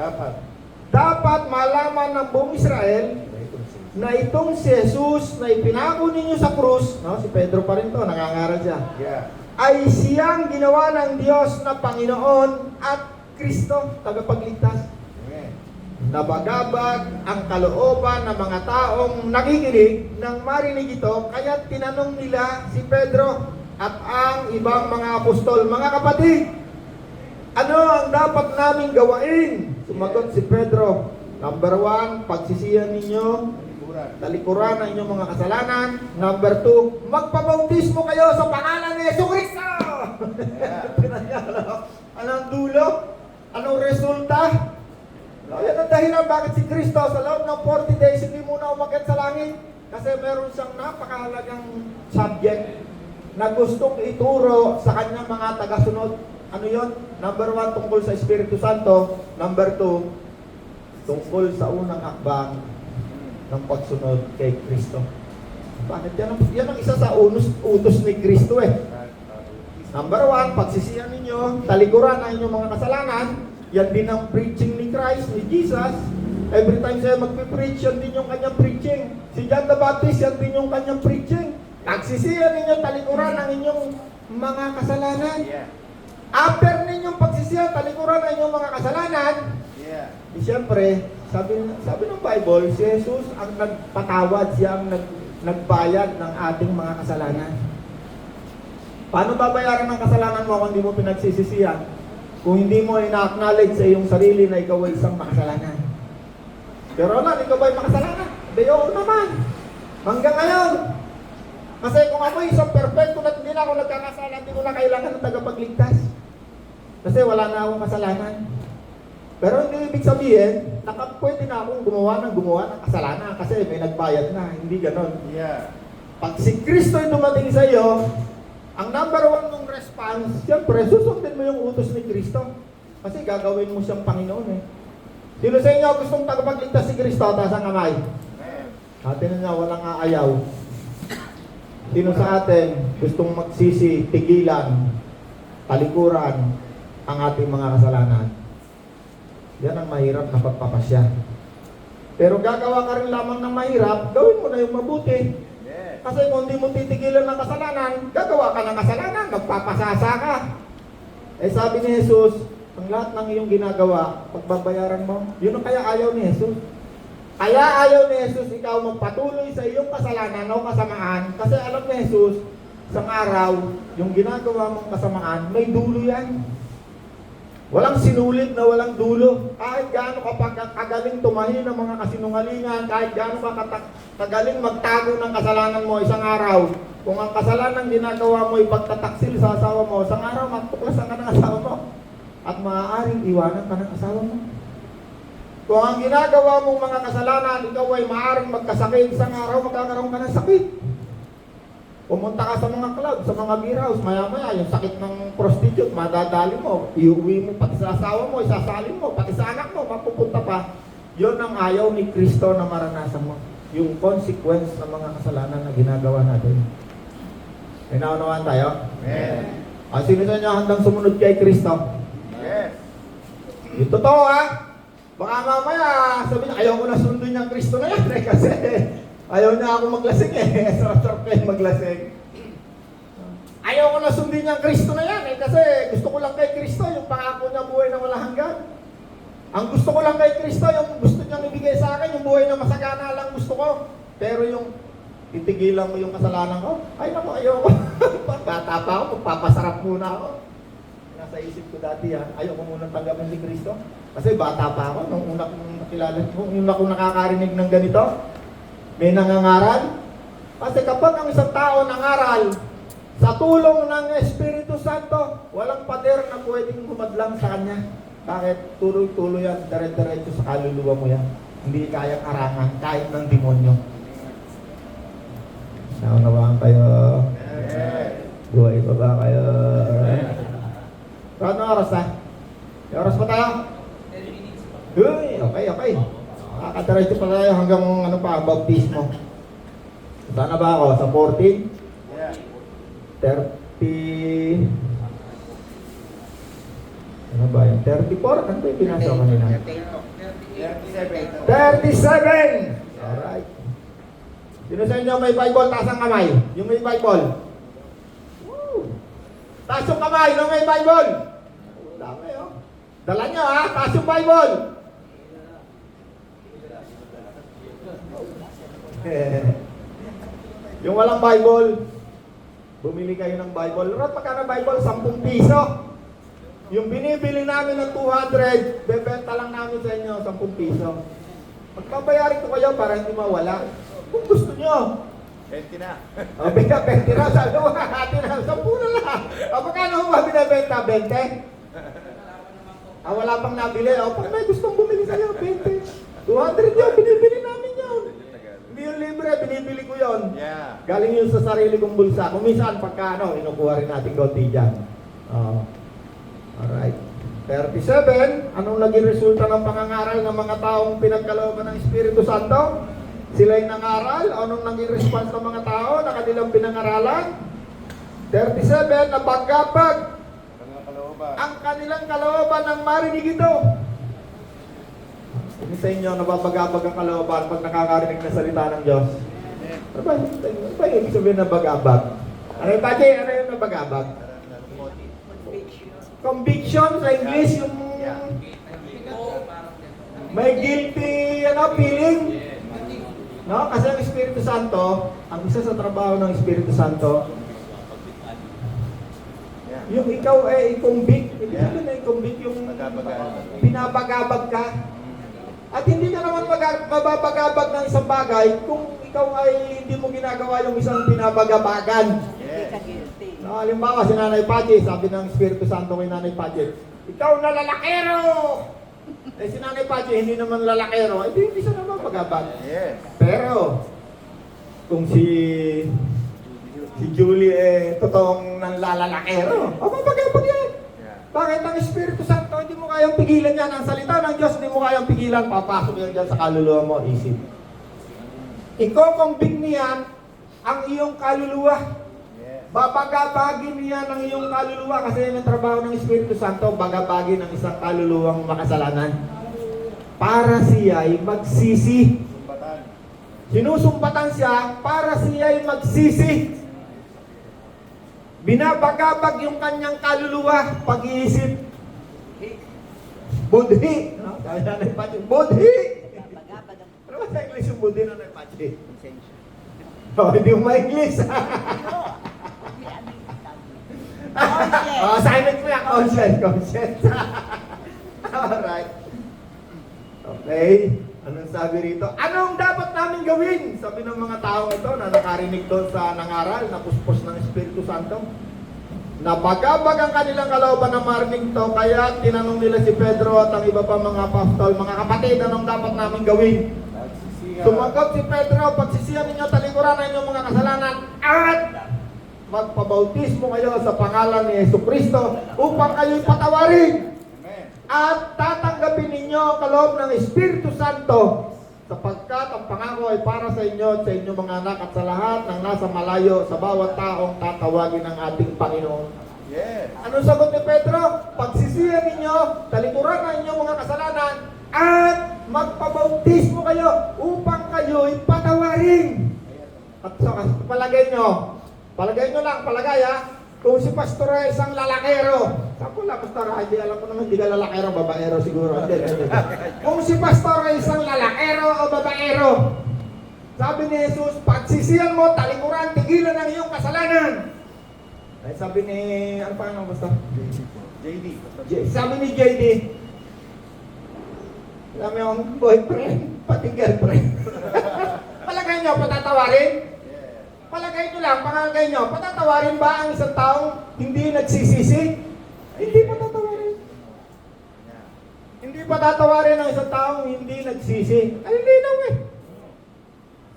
dapat malaman ng buong Israel na itong si Jesus na ipinako ninyo sa krus, no, si Pedro pa rin to, nangangaral siya, Yeah. ay siyang ginawa ng Diyos na Panginoon at Kristo, tagapagligtas. Amen. Nabagabag ang kalooban ng mga taong nakikinig nang marinig ito, kaya tinanong nila si Pedro at ang ibang mga apostol, mga kapatid, ano ang dapat naming gawain? Sumagot si Pedro, number 1, pagsisihan ninyo, Likuran. talikuran ang inyong mga kasalanan. Number 2, magpabautismo kayo sa pangalan ni Jesucristo! Yeah. Anong dulo? Anong resulta? Yan ang dahilan bakit si Kristo sa loob ng 40 days hindi muna umakyat sa langit. Kasi meron siyang napakahalagang subject na gustong ituro sa kanyang mga tagasunod. Ano yon? Number 1, tungkol sa Espiritu Santo. Number 2, tungkol sa unang hakbang ng pagsunod kay Kristo. Bakit yan ang isa sa utos ni Kristo eh. Number 1, pagsisihan ninyo, talikuran ang inyong mga kasalanan. Yan din ang preaching ni Christ, ni Jesus. Every time siya magpipreach, yan din yung kanyang preaching. Si John the Baptist, yan din yung kanyang preaching. Pagsisihan ninyo, talikuran ang inyong mga kasalanan. Yeah. After ninyong pagsisihan, talikuran ang inyong mga kasalanan, Yeah. di siyempre, sabi ng Bible, si Jesus ang nagpatawad, siya ang nagbayad ng ating mga kasalanan. Paano babayaran ng kasalanan mo kung hindi mo pinagsisisihan? Kung hindi mo ina-acknowledge sa iyong sarili na ikaw ay isang makasalanan. Pero Ronald, ikaw ba ay makasalanan? Oo naman. Hanggang ngayon. Kasi kung ako isang perfecto na hindi na ako nagkakasala, hindi ko na kailangan ng tagapagligtas. Kasi wala na akong kasalanan. Pero hindi ibig sabihin, pwede na akong gumawa ng kasalanan kasi may nagbayad na. Hindi ganon. Yeah. Pag si Kristo ay dumating sa iyo, ang number 1 mong response, siyempre, susundin mo yung utos ni Kristo. Kasi gagawin mo siyang Panginoon eh. Sino sa inyo gustong tagapagligtas si Kristo? Taas ang kamay. Amen. Atin na walang aayaw. Sino sa atin gustong magsisi, tigilan, talikuran ang ating mga kasalanan? Yan ang mahirap na pagpapasya. Pero gagawa ka rin lamang ng mahirap, gawin mo na yung mabuti. Yes. Kasi kung hindi mo titigilan ng kasalanan, gagawa ka ng kasalanan, magpapasasa ka. Eh sabi ni Jesus, ang lahat ng iyong ginagawa, pagbabayaran mo, yun ang kaya ayaw ni Jesus. Kaya ayaw ni Jesus ikaw magpatuloy sa iyong kasalanan o kasamaan. Kasi alam ni Jesus, isang araw, yung ginagawa mong kasamaan, may dulo yan. Walang sinulit na walang dulo. Kahit gaano ka kagaling tumahi ng mga kasinungalingan, kahit gaano ka kagaling magtago ng kasalanan mo isang araw, kung ang kasalanan ginagawa mo ay pagtataksil sa asawa mo, isang araw magtuklasan ka ng asawa mo at maaaring iwanan ka ng asawa mo. Kung ang ginagawa mong mga kasalanan, ikaw ay maaaring magkasakit, isang araw magkakaroon ka ng sakit. Pumunta ka sa mga club, sa mga beer house, maya-maya, yung sakit ng prostitute, madadali mo, iuwi mo, pati sa asawa mo, isasalin mo, pati sa anak mo, mapupunta pa. Yun ang ayaw ni Kristo na maranasan mo. Yung consequence ng mga kasalanan na ginagawa natin. May naunawaan tayo? Amen. Sino sa inyo handang sumunod kay Kristo? Yes. Yung totoo ha? Baka mamaya, sabi niya, ayaw ko na sundin yung Kristo na yan kasi ayaw niya ako maglasing sarap-sarap kayo maglasing. Ayaw ko na sundin yung Kristo na yan kasi gusto ko lang kay Kristo, yung pangako niya buhay na walang hanggan. Ang gusto ko lang kay Kristo, yung gusto niyang ibigay sa akin, yung buhay na masagana lang gusto ko. Pero yung titigilan mo yung kasalanan ko, ay naku, ayaw ko. Bata pa ako, magpapasarap muna ako. Nasa isip ko dati yan, ayaw ko munang tanggapin si Kristo. Kasi bata pa ako, nung una kong nakilala, nung una kong nakakarinig ng ganito, may nangangaral. Kasi kapag ang isang tao nangaral, sa tulong ng Espiritu Santo, walang pader na pwedeng humadlang sa kanya. Bakit? Tuloy-tuloy yan, dire-diretso sa kaluluwa mo yan. Hindi kayang arangan, kahit ng demonyo. Naunawaan kayo. Yes. Buhay pa ba kayo? Ano oras ha? May oras pa tayo? 10 minutes pa. Uy, okay. Nakakadiretso pa tayo hanggang ano pa, baptismo. Saan na ba ako? Sa 14? Yeah. 30... Ano ba yun? 34? Ano ba yung binasa ko kanina? 37. 37! Alright. Sino sa inyo may Bible? Taas ang kamay. Yung may Bible. Woo! Taas yung kamay nung may Bible. Dami oh. Dala nyo ha, taas yung Bible. Yung walang Bible, bumili kayo ng Bible. Rat magkano Bible? 10 piso. Yung binibili namin ng 200, bebenta lang namin sa inyo 10 piso. Magbabayarin ko kayo para hindi mawala. Kung gusto nyo. 20 na. O, bigla 20 na. Sabi mo, atin na, 10 na lang. O, magkano mo ba binibenta? 20? Wala pang nabili. O, pag may gustong bumili sa'yo, 20. 200 yun, binibili namin yun. Hindi yun libre, binibili ko yun. Yeah. Galing yun sa sarili kong bulsa. Kung minsan, pagka inukuha rin natin konti dyan. Alright. 37, anong naging resulta ng pangangaral ng mga taong pinagkalooban ng Espiritu Santo? Sila'y nangaral. Anong naging response ng mga tao na kanilang pinangaralan? 37, napaggapag Mga kalooban. ang kanilang kalooban ng marinig ito. Kung sa inyo, nababagabag ang kalooban pag nakakarinig ng salita ng Diyos. Ano ba yung ibig sabihin na bagabag? Ano yung Pache? Ano yung nabagabag? Conviction sa English, yung may guilty feeling. No? Kasi ang Espiritu Santo, ang isa sa trabaho ng Espiritu Santo, yung ikaw ay i-convict. Ibig sabihin na i-convict yung pinapagabag ka. At hindi ka naman mababagabag ng isang bagay kung ikaw ay hindi mo ginagawa yung isang pinapagabagan. Hindi ka guilty. No, halimbawa, si Nanay Pachi, sabi ng Espiritu Santo kay Nanay Pachi, ikaw na lalakero! Si Nanay Pachi, hindi naman lalakero, hindi siya naman pagabag. Yes. Pero, kung si Julie totoong nanlalalakero, mapapagabag yan. Yeah. Bakit ang Espiritu Santo, hindi mo kayang pigilan yan. Ang salita ng Diyos, hindi mo kayang pigilan, papasok yan dyan sa kaluluwa mo, isip. Iko-convict niyan ang iyong kaluluwa. Yes. Babagabagin niya ng iyong kaluluwa kasi yan ang trabaho ng Espiritu Santo, bagabagin ng isang kaluluwang makasalanan. Para siya ay magsisi. Sumbatan. Sinusumpatan siya para siya ay magsisi. Binabagabag yung kanyang kaluluwa, pag-iisip. Budhi. No? Kaya na Pachi. Budhi. Gabagabag ang Ano ba sa English yung budhi na Pachi? konsensya. Oh, hindi mo ma-English. Ano yung tawag? Assignment mo yan. Conscience. Alright. Okay. Anong sabi rito? Anong dapat namin gawin? Sabi ng mga tao ito na nakarinig doon sa nangaral, na puspos ng Espiritu Santo. Nabagabag ang kanilang kalooban na marinig to, kaya tinanong nila si Pedro at ang iba pa mga apostol, mga kapatid, anong dapat namin gawin? Pagsisihan. Sumagot si Pedro, pagsisihan ninyo, talikuran na inyong mga kasalanan at magpabautismo kayo sa pangalan ni Jesucristo upang kayo'y patawarin. Amen. At tatanggapin ninyo ang kaloob ng Espiritu Santo sapagkat ang pangako ay para sa inyo at sa inyong mga anak at sa lahat ng nasa malayo, sa bawat taong tatawagin ng ating Panginoon. Yes. Anong sagot ni Pedro? Pagsisihan ninyo, talikuran na inyong mga kasalanan at magpabautismo kayo upang kayo'y patawarin. At sa palagay nyo lang, palagay kung si pastor ay isang lalakero, sabi lang, pastor, hindi alam ko naman, hindi ka lalakero, babaero siguro. Hindi. Kung si pastor ay isang lalakero o babaero, sabi ni Jesus, pagsisihan mo, talikuran, tigilan ang iyong kasalanan. Ay sabi ni, ano pa nga pastor? JD. Sabi ni JD, alam mo yung boyfriend, pati girlfriend. Palagay nyo, patatawarin? Yes. Palagay nyo lang, palagay nyo, patatawarin ba ang isang taong hindi nagsisisi? Hindi patatawarin. Yeah. Hindi patatawarin ang isang taong hindi nagsisi. Ay, hindi na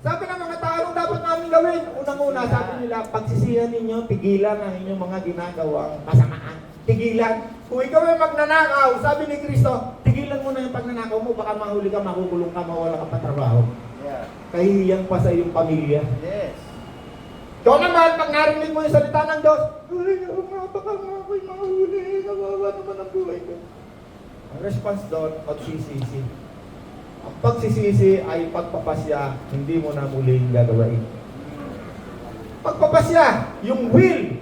Sabi ng mga tao, anong dapat namin gawin? Unang-una, sabi nila, pagsisihan ninyo, tigilan ang inyong mga ginagawang kasamaan. Tigilan. Kung ikaw ay magnanakaw, sabi ni Kristo, tigilan mo na yung pagnanakaw mo, baka mahuli ka, makukulong ka, mawala ka pa trabaho. Yeah. Kahihiyan pa sa iyong pamilya. Yes. Ikaw naman, pag narinig mo yung salita ng Diyos, ay, baka nga ako'y mahuli, nawawa naman ang buhay ko. Ang response doon, pagsisisi. Ang pagsisisi ay pagpapasya, hindi mo na muling gagawin. Pagpapasya, yung will,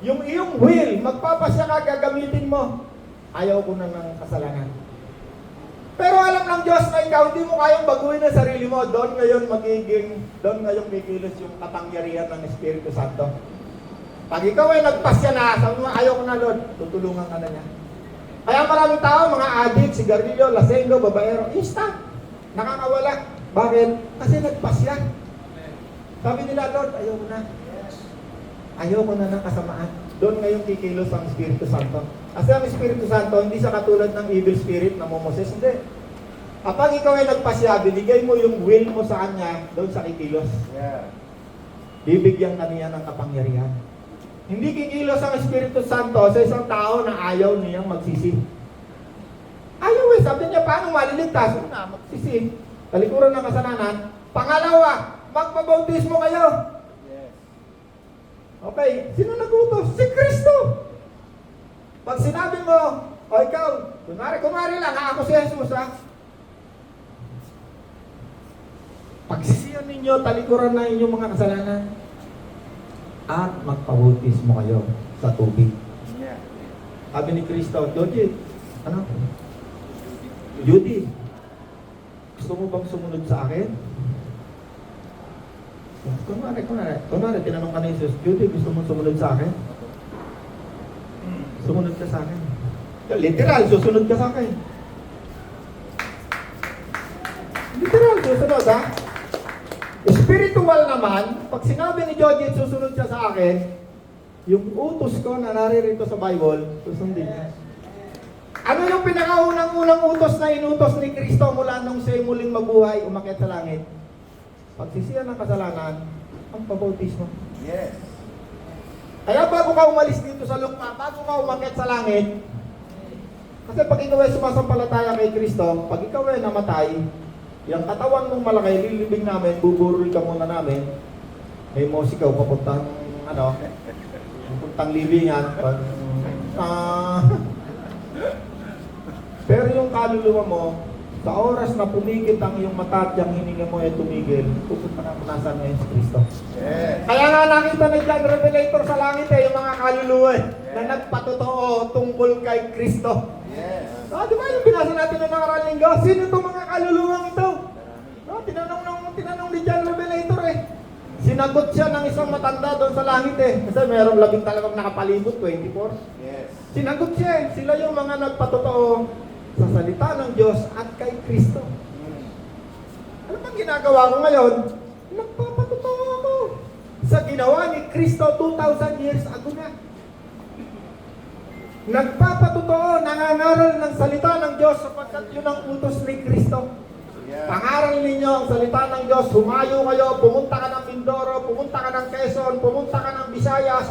yung iyong will, magpapasya ka, gagamitin mo. Ayaw ko na ng kasalanan. Pero alam ng Diyos na ikaw, hindi mo kayang baguhin ang sarili mo. Doon ngayon kikilos yung kapangyarihan ng Espiritu Santo. Pag ikaw ay nagpasya na, sabi mo, ayaw ko na, Lord, tutulungan ka na niya. Kaya maraming tao, mga addict, sigarilyo, lasenggo, babaero, instant, nakakawala. Bakit? Kasi nagpasya. Sabi nila, Lord, ayaw ko na. Ayaw ko na ng kasamaan. Doon ngayon kikilos ang Espiritu Santo. Kasi ang Espiritu Santo, hindi siya katulad ng evil spirit na momoses. Hindi. Kapag ikaw ay nagpasya, binigay mo yung will mo sa Kanya, doon sa kikilos. Yeah. Bibigyan ka niya ng kapangyarihan. Hindi kikilos ang Espiritu Santo sa isang tao na ayaw niyang magsisi. Ayaw sabi niya, paano maliligtas? Una, magsisi. Talikuran ng kasalanan. Pangalawa, magpabautismo kayo. Yes. Okay, sino nagutos? Si Kristo. Pag sinabi mo, o ikaw, kunwari lang, ako si Jesus Pagsisihan ninyo, talikuran na inyong mga kasalanan at magpabautismo kayo sa tubig. Yeah. Sabi ni Kristo, Judy, Judy, gusto mo bang sumunod sa akin? Kunwari, tinanong ka ni Jesus, Judy, gusto mo sumunod sa akin? Sumunod ka sa akin. Literal, susunod ka sa akin. Literal, susunod Spiritual naman, pag sinabi ni Jodie, susunod siya sa akin, yung utos ko na naririto sa Bible, susundin niya. Ano yung pinakaunang-unang utos na inutos ni Kristo mula nung siya muling mabuhay, umakyat sa langit? Pagsisihan ng kasalanan, ang pabautismo. Yes. Kaya bago ka umalis dito sa lupa, bago ka umakyat sa langit, kasi pag ikaw ay sumasampalataya kay Kristo, pag ikaw ay namatay, yung katawan mong malaki, lilibing namin, buburol ka muna namin, may musika, papuntang, papuntang libingan. Pero yung kaluluwa mo, sa oras na pumigit ang iyong mata at yung hininga mo ay tumigil, pupunta ka kung nasaan ngayon si Kristo. Yes. Kaya nga nakita ni John Revelator sa langit yung mga kaluluwa na nagpatotoo tungkol kay Kristo. Yes. Di ba yung binasa natin noong nakaraang linggo? Sino itong mga kaluluwang ito? Tinanong ni John Revelator Sinagot siya ng isang matanda doon sa langit Kasi mayroong labing talagang nakapalibot, 24. Yes. Sinagot siya Sila yung mga nagpatotoo sa salita ng Diyos at kay Kristo. Ano bang ginagawa ko ngayon? Nagpapatotoo ako sa ginawa ni Kristo 2,000 years ago na. Nagpapatotoo, nangangaral ng salita ng Diyos sapagkat yun ang utos ni Kristo. Yeah. Pangaral ninyo ang salita ng Diyos, humayo kayo, pumunta ka ng Mindoro, pumunta ka ng Quezon, pumunta ka ng Visayas,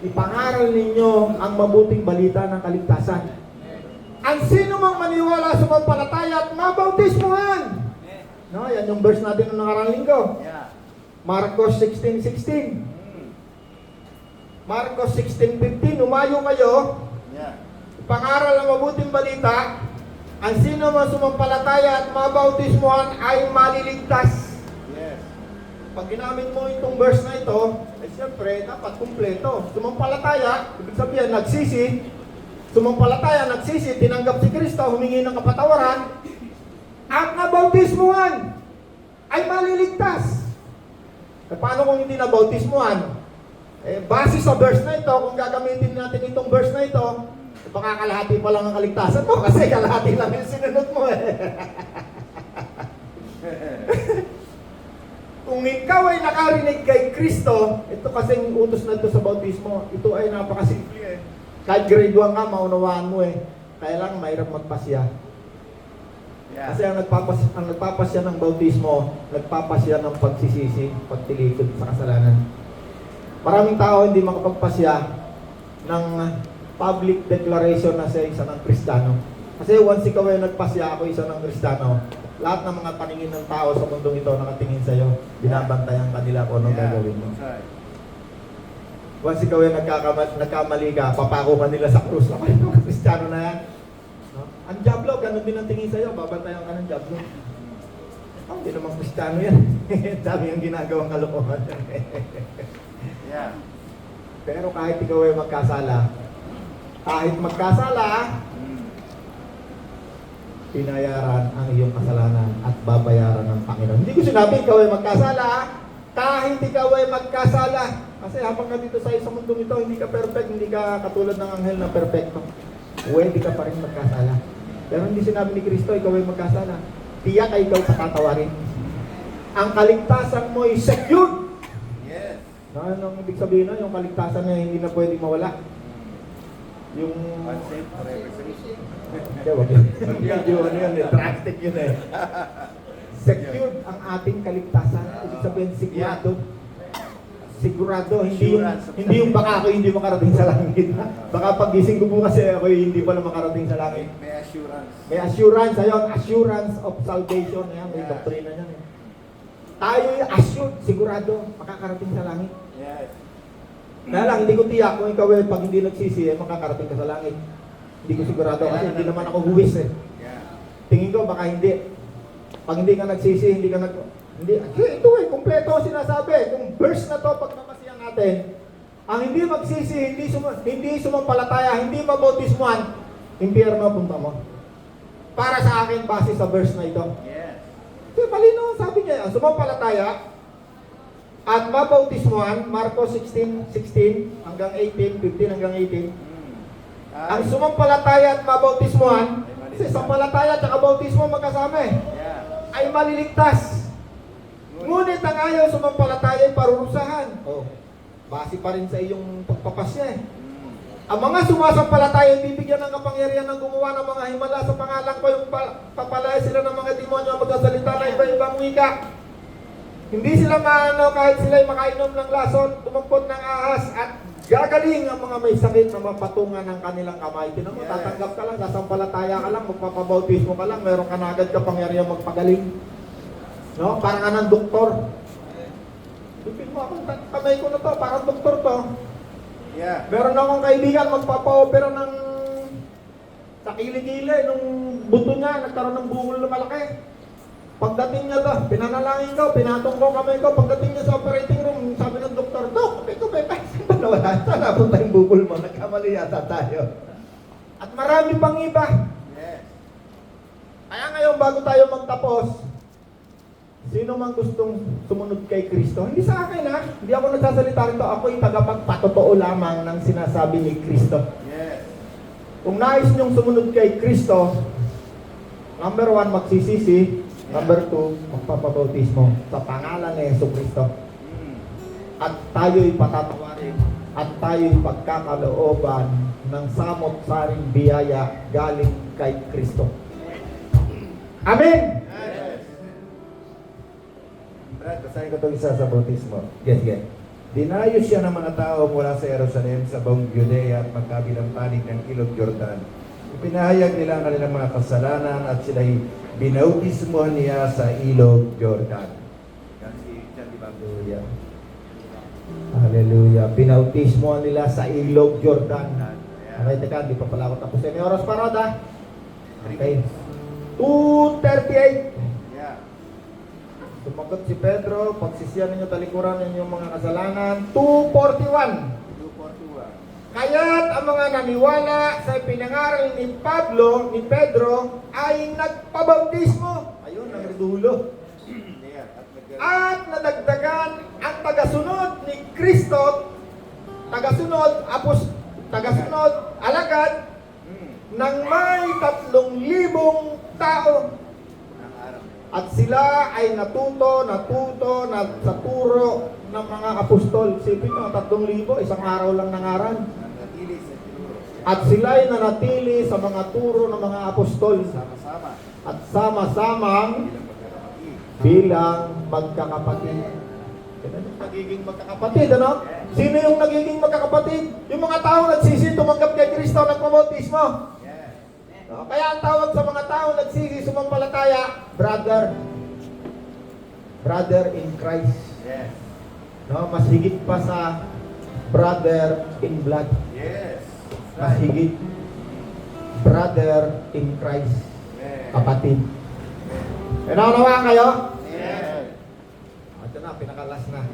ipangaral ninyo ang mabuting balita ng kaligtasan. Ang sino mang maniwala sa sumampalataya at mabautismuhan. No, yan yung verse natin noong nakaraang linggo. Yeah. Marcos 16:16. Marcos 16:15, humayo kayo, Yeah. pangaral ang mabuting balita, ang sino man sumampalataya at mabautismuhan ay maliligtas. Yes. Pag ginamit mo itong verse na ito, siyempre, dapat kumpleto. Sumampalataya, ibig sabihin, nagsisi, tinanggap si Kristo, humingi ng kapatawaran, at nabautismuhan ay maliligtas. Paano kung hindi nabautismuhan? Base sa verse na ito, kung gagamitin natin itong verse na ito, baka kalahati pa lang ang kaligtasan mo kasi kalahati lang yung sinunod mo Kung ikaw ay nakarinig kay Kristo, ito kasing utos na ito sa bautismo, ito ay napakasimple Kahit grade 1 ka, maunawaan mo Kaya lang, mahirap magpasya. Yeah. Kasi ang nagpapasya ng bautismo, nagpapasya ng pagsisisi, pagtilikod sa kasalanan. Maraming tao hindi makapagpasya ng public declaration na siya isa ng Kristiyano. Kasi once ikaw ay nagpasya, ako isa ng Kristiyano, lahat ng mga paningin ng tao sa mundong ito nakatingin sa iyo, binabantayan kanila kung anong gagawin mo. That's right. Once ikaw ay nagkamali ka, papako ka nila sa krus. Ako yung Kristiyano na yan. No? Ang Diablo, ganun din ang tingin sa iyo, babantayan ka ng Diablo. Hindi naman Kristiyano yan. Dami yung ginagawang kalokohan. Yeah. Pero kahit ikaw ay magkasala, pinayaran ang iyong kasalanan at babayaran ng Panginoon. Hindi ko sinabi ikaw ay magkasala, kahit ikaw ay magkasala. Kasi habang ka dito sa mundong ito, hindi ka perfect, hindi ka katulad ng anghel na perfecto. Pwede ka pa rin magkasala. Pero hindi sinabi ni Kristo, ikaw ay magkasala. Tiyak ay ikaw patatawarin. Ang kaligtasan mo ay secure. Yes. Anong ibig sabihin na yung kaligtasan na hindi na pwedeng mawala? Yung... Unsafe forever. Hindi, wag yun. Ano yun, drastic yun Secured ang ating kaligtasan. Ibig sabihin, sigurado. Sigurado, hindi yung baka ako hindi makarating sa langit. Baka pagising ko bukas ako hindi pala makarating sa langit. May assurance. May assurance, ayun, assurance of salvation. Ayan, may Yeah. doktrina niyan Tayo yung assured, sigurado, makakarating sa langit. Yes. Kaya lang, hindi ko tiyak kung ikaw pag hindi nagsisi, makakarating ka sa langit. Hindi ko sigurado kasi hindi naman ako huwis Yeah. Tingin ko baka hindi. Pag hindi ka nagsisi, hindi ka hindi. Ito kumpleto ang sinasabi. Kung verse na to, pag namasiyan natin, ang hindi magsisi, hindi sumampalataya, hindi mabautismuhan, impyerno punta mo. Para sa akin, base sa verse na ito. Yes. Kasi malino, sabi niya, sumampalataya at mabautismuhan, Marcos 16 hanggang 18, 15 hanggang 18. Ang sumampalataya at mabautismuhan, kasi sampalataya at bautismo magkasama Yeah. ay maliligtas. Ngunit ang ayaw sumampalataya ay parurusahan. Base pa rin sa iyong pagpapasya Ang mga sumasampalataya ay bibigyan ng kapangyarihan ng gumawa ng mga himala sa pangalan ko, yung papalaya sila ng mga demonyo ang magsasalita ng iba-ibang wika. Hindi sila kahit sila ay makainom ng lason, tumampot ng ahas, at gagaling ang mga may sakit na mapatungan ng kanilang kamay. Tinan mo, tatanggap ka lang, sasampalataya ka lang, magpapabautismo ka lang, meron ka na agad kapangyarihan magpagaling. No? Parang ka ng doktor. Ipin mo akong kamay ko na to, parang doktor to. Yeah. Meron akong kaibigan magpapa-opera ng sa kilikili, nung buto niya, nagkaroon ng bungol na malaki. Pagdating niya to, pinanalangin ko, pinatong ko kamay ko, pagdating niya sa operating room, sabi ng doktor, Dok, sabi ko, saan ba nawala? Saan napunta yung bungol mo? Nagkamali yata tayo. At marami pang iba. Yes. Kaya ngayon, bago tayo magtapos, sino man gustong sumunod kay Kristo, hindi sa akin ha, hindi ako nagsasalita rito, ako yung tagapagpatotoo lamang ng sinasabi ni Kristo. Yes. Kung nais niyong sumunod kay Kristo, number 1, magsisisi, number 2, magpapabautismo sa pangalan ni Jesucristo. Mm. At tayo'y patatawarin at tayo'y pagkakalooban ng samot-saring biyaya galing kay Kristo. Amen! Yes. Brad, basahin ko itong isa sa bautismo. Yes, yes. Dinayo siya ng mga tao mula sa Jerusalem sa buong Judea at magkabilang panig ng ilog Jordan. Ipinahayag nila ang kanilang mga kasalanan at sila'y binautismuhan niya sa ilog Jordan. Yan si John Di Bago. Hallelujah. Hallelujah. Binautismo nila sa ilog Jordan. Okay, teka, di pa pala ako tapos. May oras pa Rod, ha? Okay. 2:38. Yeah. Sumagot si Pedro, pagsisiyan ninyo talikuran ninyong mga kasalanan. 2:41. 2:41. Kaya't ang mga naniwala sa pinangaral ni Pablo, ni Pedro, ay nagpabautismo. Ayun, ang redulo. Yeah. At nadagdagan ang tagasunod ni Kristo, tagasunod, alagad, ng may 3,000 tao. Ang araw. At sila ay natuto sa turo ng mga apostol. Sipin nyo, 3,000, isang araw lang nangaral. Ang natili sa Diyos. At sila ay nanatili sa mga turo ng mga apostol. Sama-sama. At sama-samang Bilang bilang magkakapatid. magkakapatid. Ganun yung nagiging magkakapatid, ano? Sino yung nagiging magkakapatid? Yung mga tao nagsisi, tumanggap kay Kristo, nagpabautismo. Yes. No? Kaya ang tawag sa mga tao nagsisi, sumampalataya, brother. Brother in Christ. Yes. No? Mas higit pa sa brother in blood. Yes. Mas higit brother in Christ. Yes. Kapatid. Naunawaan kayo? Yes. Ito na, pinakalas na.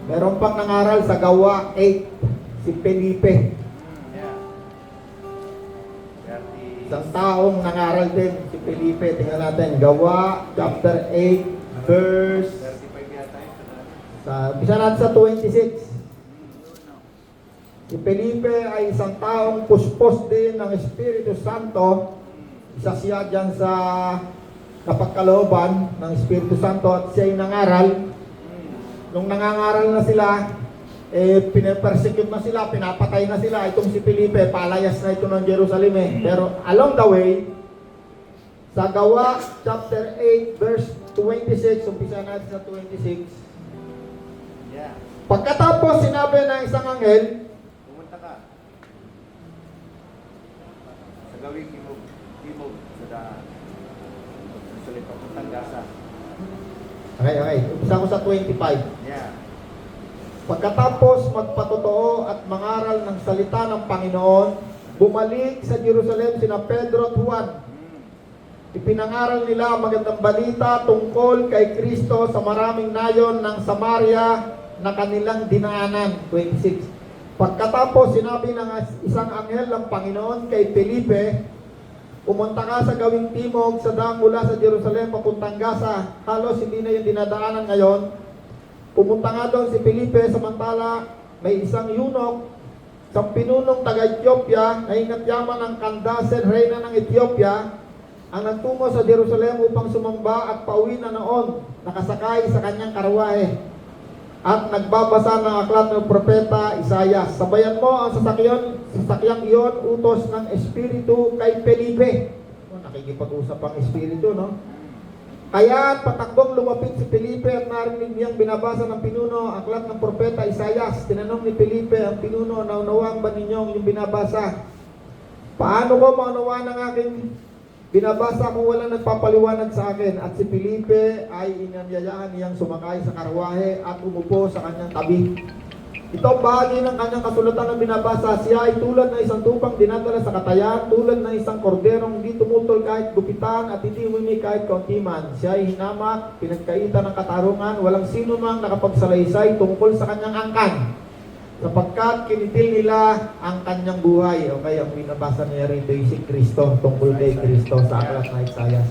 Meron pang nangaral sa Gawa 8, si Felipe. Yeah. Isang taong nangaral din, si Felipe. Tingnan natin, Gawa chapter 8, verse, 35 yata yun. umpisa natin sa 26. Si Felipe ay isang taong puspos din ng Espiritu Santo. Isa siya dyan sa napagkalooban ng Espiritu Santo at siya ay nangaral. Nung nangangaral na sila, pinapersecute na sila, pinapatay na sila. Itong si Felipe, palayas na ito ng Jerusalem eh. Pero along the way, sa Gawa chapter 8 verse 26, umpisa natin sa 26. Yeah. Pagkatapos sinabi ng isang anghel, Pumunta ka. Sa gawing timog sa daan. Sa papuntang Gaza. okay, umpisa ko sa 25. Yeah. Pagkatapos magpatotoo at mangaral ng salita ng Panginoon, bumalik sa Jerusalem sina Pedro at Juan. Ipinangaral nila ang magandang balita tungkol kay Kristo sa maraming nayon ng Samaria na kanilang dinaanan. 26. Pagkatapos sinabi ng isang anghel ng Panginoon kay Felipe, pumunta ka sa gawing timog sa daan mula sa Jerusalem papuntang Gaza. Halos hindi na yung dinadaanan ngayon. Pumunta nga doon si Felipe, samantala may isang eunuch, isang pinunong taga-Ethiopia na ingat yaman ng Candace, reyna ng Ethiopia, ang nagtungo sa Jerusalem upang sumamba at pauwi na noon, nakasakay sa kanyang karwahe at nagbabasa ng aklat ng propeta Isaiah. Sabayan mo ang sasakyang iyon, utos ng Espiritu kay Felipe. Nakikipag-usap ang Espiritu, no? Kaya patakbong lumapit si Felipe at narinig niyang binabasa ng pinuno ang aklat ng propeta Isaias. Tinanong ni Felipe ang pinuno, naunawaan ba ninyo yung binabasa? Paano ko maunawaan ang aking Binabasa ko walang nagpapaliwanag sa akin at si Felipe ay inanyayahan niyang sumakay sa karwahe at umupo sa kanyang tabi. Ito ang bahagi ng kanyang kasulatan na binabasa. Siya ay tulad na isang tupang dinadala sa katayan, tulad ng isang korderong hindi tumutol kahit gupitan at hindi humimi kahit kaunti man. Siya ay hinamak, pinagkaitan ng katarungan, walang sino mang nakapagsalaysay tungkol sa kanyang angkan, sapagkat kinitil nila ang kanyang buhay. Okay, ang binabasa niya rito ay si Kristo, tungkol kay Kristo sa aklat na Isaiah.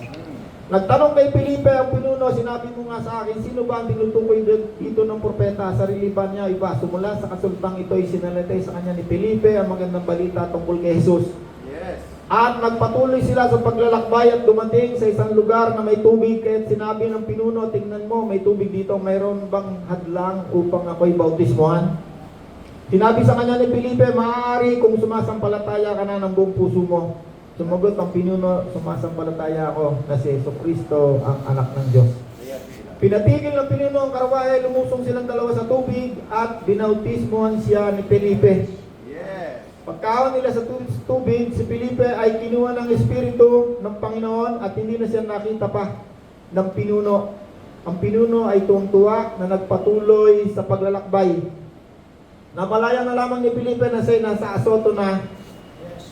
Nagtanong kay Felipe ang pinuno, sinabi mo nga sa akin, sino ba ang tinutukoy dito ng propeta? Sarili ba niya iba? Sumula sa kasultang ito ay sinalitay sa kanya ni Felipe ang magandang balita tungkol kay Jesus. Yes. At nagpatuloy sila sa paglalakbay at dumating sa isang lugar na may tubig. Kaya sinabi ng pinuno, tingnan mo, may tubig dito, mayroon bang hadlang upang ako'y bautismohan? Sinabi sa kanya ni Felipe, maaari kung sumasampalataya ka na ng buong puso mo. Sumagot ang pinuno, sumasampalataya ako na si Jesucristo ang anak ng Diyos. Pinatigil ng pinuno ang karwahe, lumusong silang dalawa sa tubig at binautismohan siya ni Felipe. Yes. Pagkaon nila sa tubig, si Felipe ay kinuha ng Espiritu ng Panginoon at hindi na siya nakita pa ng pinuno. Ang pinuno ay tuwang-tuwa na nagpatuloy sa paglalakbay. Napalaya na lamang ni Felipe na siya nasa Azoto na.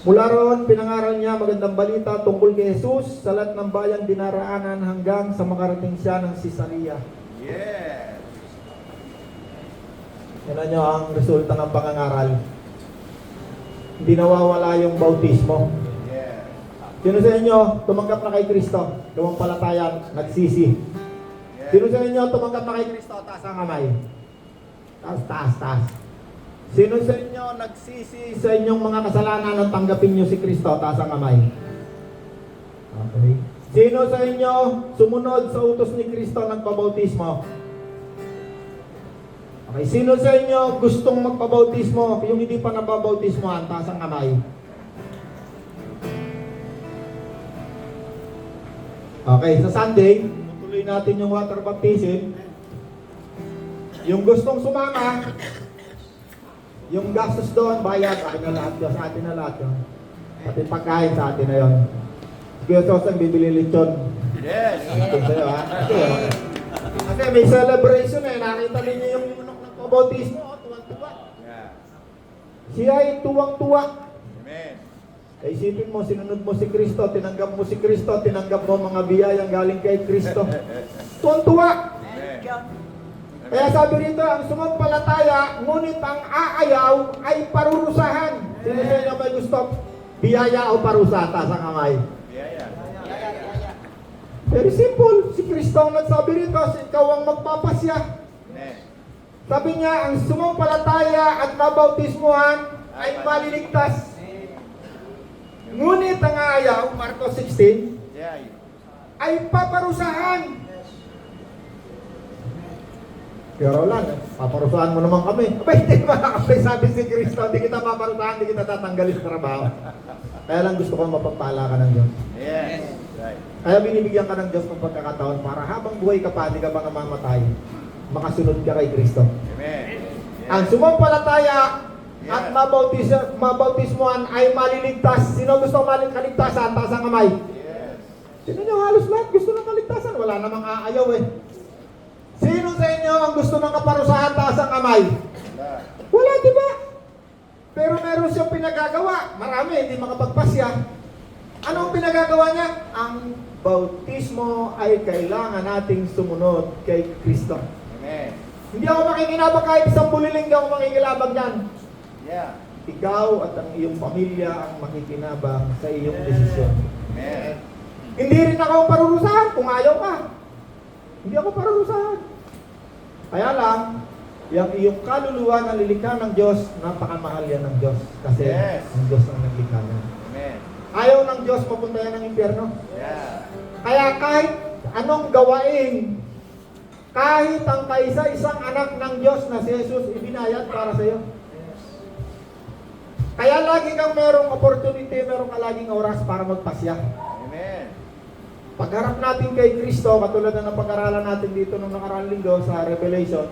Mula roon, pinangaral niya magandang balita tungkol kay Jesus sa lahat ng bayang dinaraanan hanggang sa makarating siya ng Caesarea. Yes. Yan nyo ang resulta ng pangangaral. Hindi nawawala yung bautismo. Yes. Sino sa inyo tumanggap na kay Kristo? Lumampalatayan, nagsisi. Yes. Sino sa inyo tumanggap na kay Kristo? Taas ang kamay. Taas. Sino sa inyo nagsisi sa inyong mga kasalanan nang tanggapin nyo si Kristo? Taas ang kamay. Okay. Sino sa inyo sumunod sa utos ni Kristo nagpabautismo? Okay. Sino sa inyo gustong magpabautismo yung hindi pa nababautismohan? Taas ang kamay. Okay. Sa Sunday, tuloy natin yung water baptism. Yung gustong sumama, yung gastos doon, bayad, akin na lahat yun, sa atin na lahat yun. Pati pagkain sa atin na yun. Kuya Sosan, bibili lechon. Yes. Atin sa'yo, ha? Kasi may celebration eh, nakita ninyo yung lunok ng pabautismo, tuwang-tuwa. Yeah. Siya ay tuwang-tuwa. Amen. Kaya isipin mo, sinunod mo si Kristo, tinanggap mo si Kristo, tinanggap mo mga biyayang galing kay Kristo. Tuwang-tuwa. Amen. Kaya sabi rito, ang sumampalataya, ngunit ang aayaw ay parurusahan. Sino sa inyo may gusto? Biyaya o parusa? Taas ang kamay. Biyaya. Very simple. Si Kristo ang nagsabi rito, ikaw ang magpapasya. Amen. Sabi niya, ang sumampalataya at nabautismuhan ay maliligtas. Ngunit ang aayaw, Marcos 16, Yeah. ay paparusahan. Pero lang, paparusahan mo naman kami. Abay, hindi makakapay, sabi si Kristo, hindi kita paparusahan, hindi kita tatanggalin sa trabaho. Kaya lang gusto ko mapagpala ka ng Diyos. Yes. Right. Kaya binibigyan ka ng Diyos ng pagkakataon para habang buhay ka pa, hindi ka ba mamatay, makasunod ka kay Kristo. Amen. Ang sumampalataya at mabautismuhan ay maliligtas. Sino gusto kaligtasan? Taas ang kamay. Yes. Sino nyo halos lahat gusto ng kaligtasan? Wala namang aayaw eh. Sino sa inyo ang gusto ng kaparusahan? Taas ang kamay. Wala. Wala, di ba? Pero meron siyang pinagagawa. Marami, hindi makapagpasya. Anong pinagagawa niya? Ang bautismo ay kailangan nating sumunod kay Kristo. Amen. Hindi ako makikinabang kahit isang buliling, hindi ako makikilabang yan. Yeah. Ikaw at ang iyong pamilya ang makikinabang sa iyong desisyon. Amen. Hindi rin ako parurusahan kung ayaw ka. Hindi ako parurusahan. Kaya lang, yung iyong kaluluwa na lilikha ng Diyos, napakamahal yan ng Diyos. Kasi Yes. ang Diyos ang naglikha niya. Amen. Ayaw ng Diyos mapunta yan ng impyerno. Yeah. Kaya kahit anong gawain, kahit ang kaisa-isang anak ng Diyos na si Jesus, ibinayad para sa iyo. Kaya lagi kang merong opportunity, merong ka laging oras para magpasya. Amen. Pagharap natin kay Kristo, katulad na napag-aralan natin dito nung nakaraang linggo sa Revelation,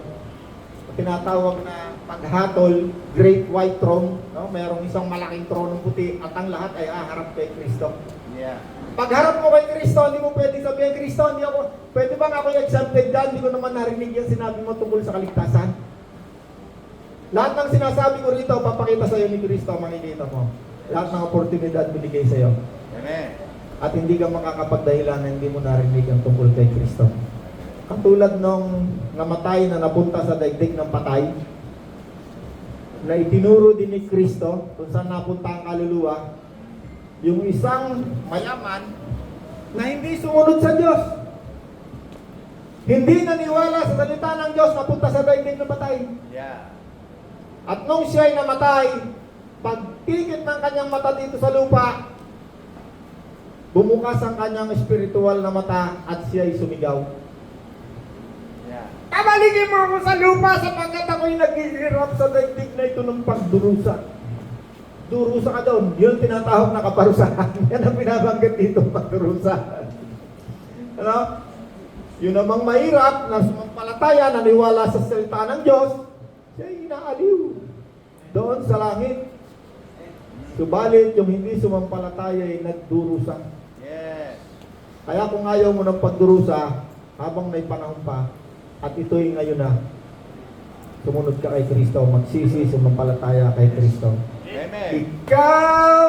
tinatawag na paghatol, Great White Throne, no? Merong isang malaking tronong puti at ang lahat ay aharap kay Kristo. Yeah. Pagharap mo kay Kristo, hindi mo pwede sabihin, Kristo, hindi ako, pwede bang ako yung exempted dyan? Hindi ko naman narinig yung sinabi mo tungkol sa kaligtasan. Lahat ng sinasabi ko rito, papakita sa iyo ni Kristo, makikita mo. Lahat ng oportunidad binigay sa iyo. Amen. At hindi ka makakapagdahilan na hindi mo narinig ang tungkol kay Kristo. Katulad nung namatay na napunta sa daigdig ng patay, na itinuro din ni Kristo kung saan napunta ang kaluluwa, yung isang mayaman na hindi sumunod sa Diyos. Hindi naniwala sa salita ng Diyos, napunta sa daigdig ng patay. Yeah. At nung siya'y namatay, pagpikit ng kanyang mata dito sa lupa, bumukas ang kanyang espiritual na mata at siya'y sumigaw. Yeah. Kabaligin mo ako sa lupa sapagkat ako'y naghihirap sa daigdig na ito ng pagdurusa. Durusa ka doon. Yun tinatawag na kaparusahan. Yan ang binabanggit dito, pagdurusa. Ano? Yun namang mahirap na sumampalataya, naniwala sa salita ng Diyos, siya'y inaaliw doon sa langit. Subalit, yung hindi sumampalataya ay nagdurusa. Yes. Kaya kung ayaw mo ng pagdurusa, habang may panahon pa, at ito'y ngayon na, sumunod ka kay Kristo, magsisi, sumampalataya kay Kristo. Amen. Ikaw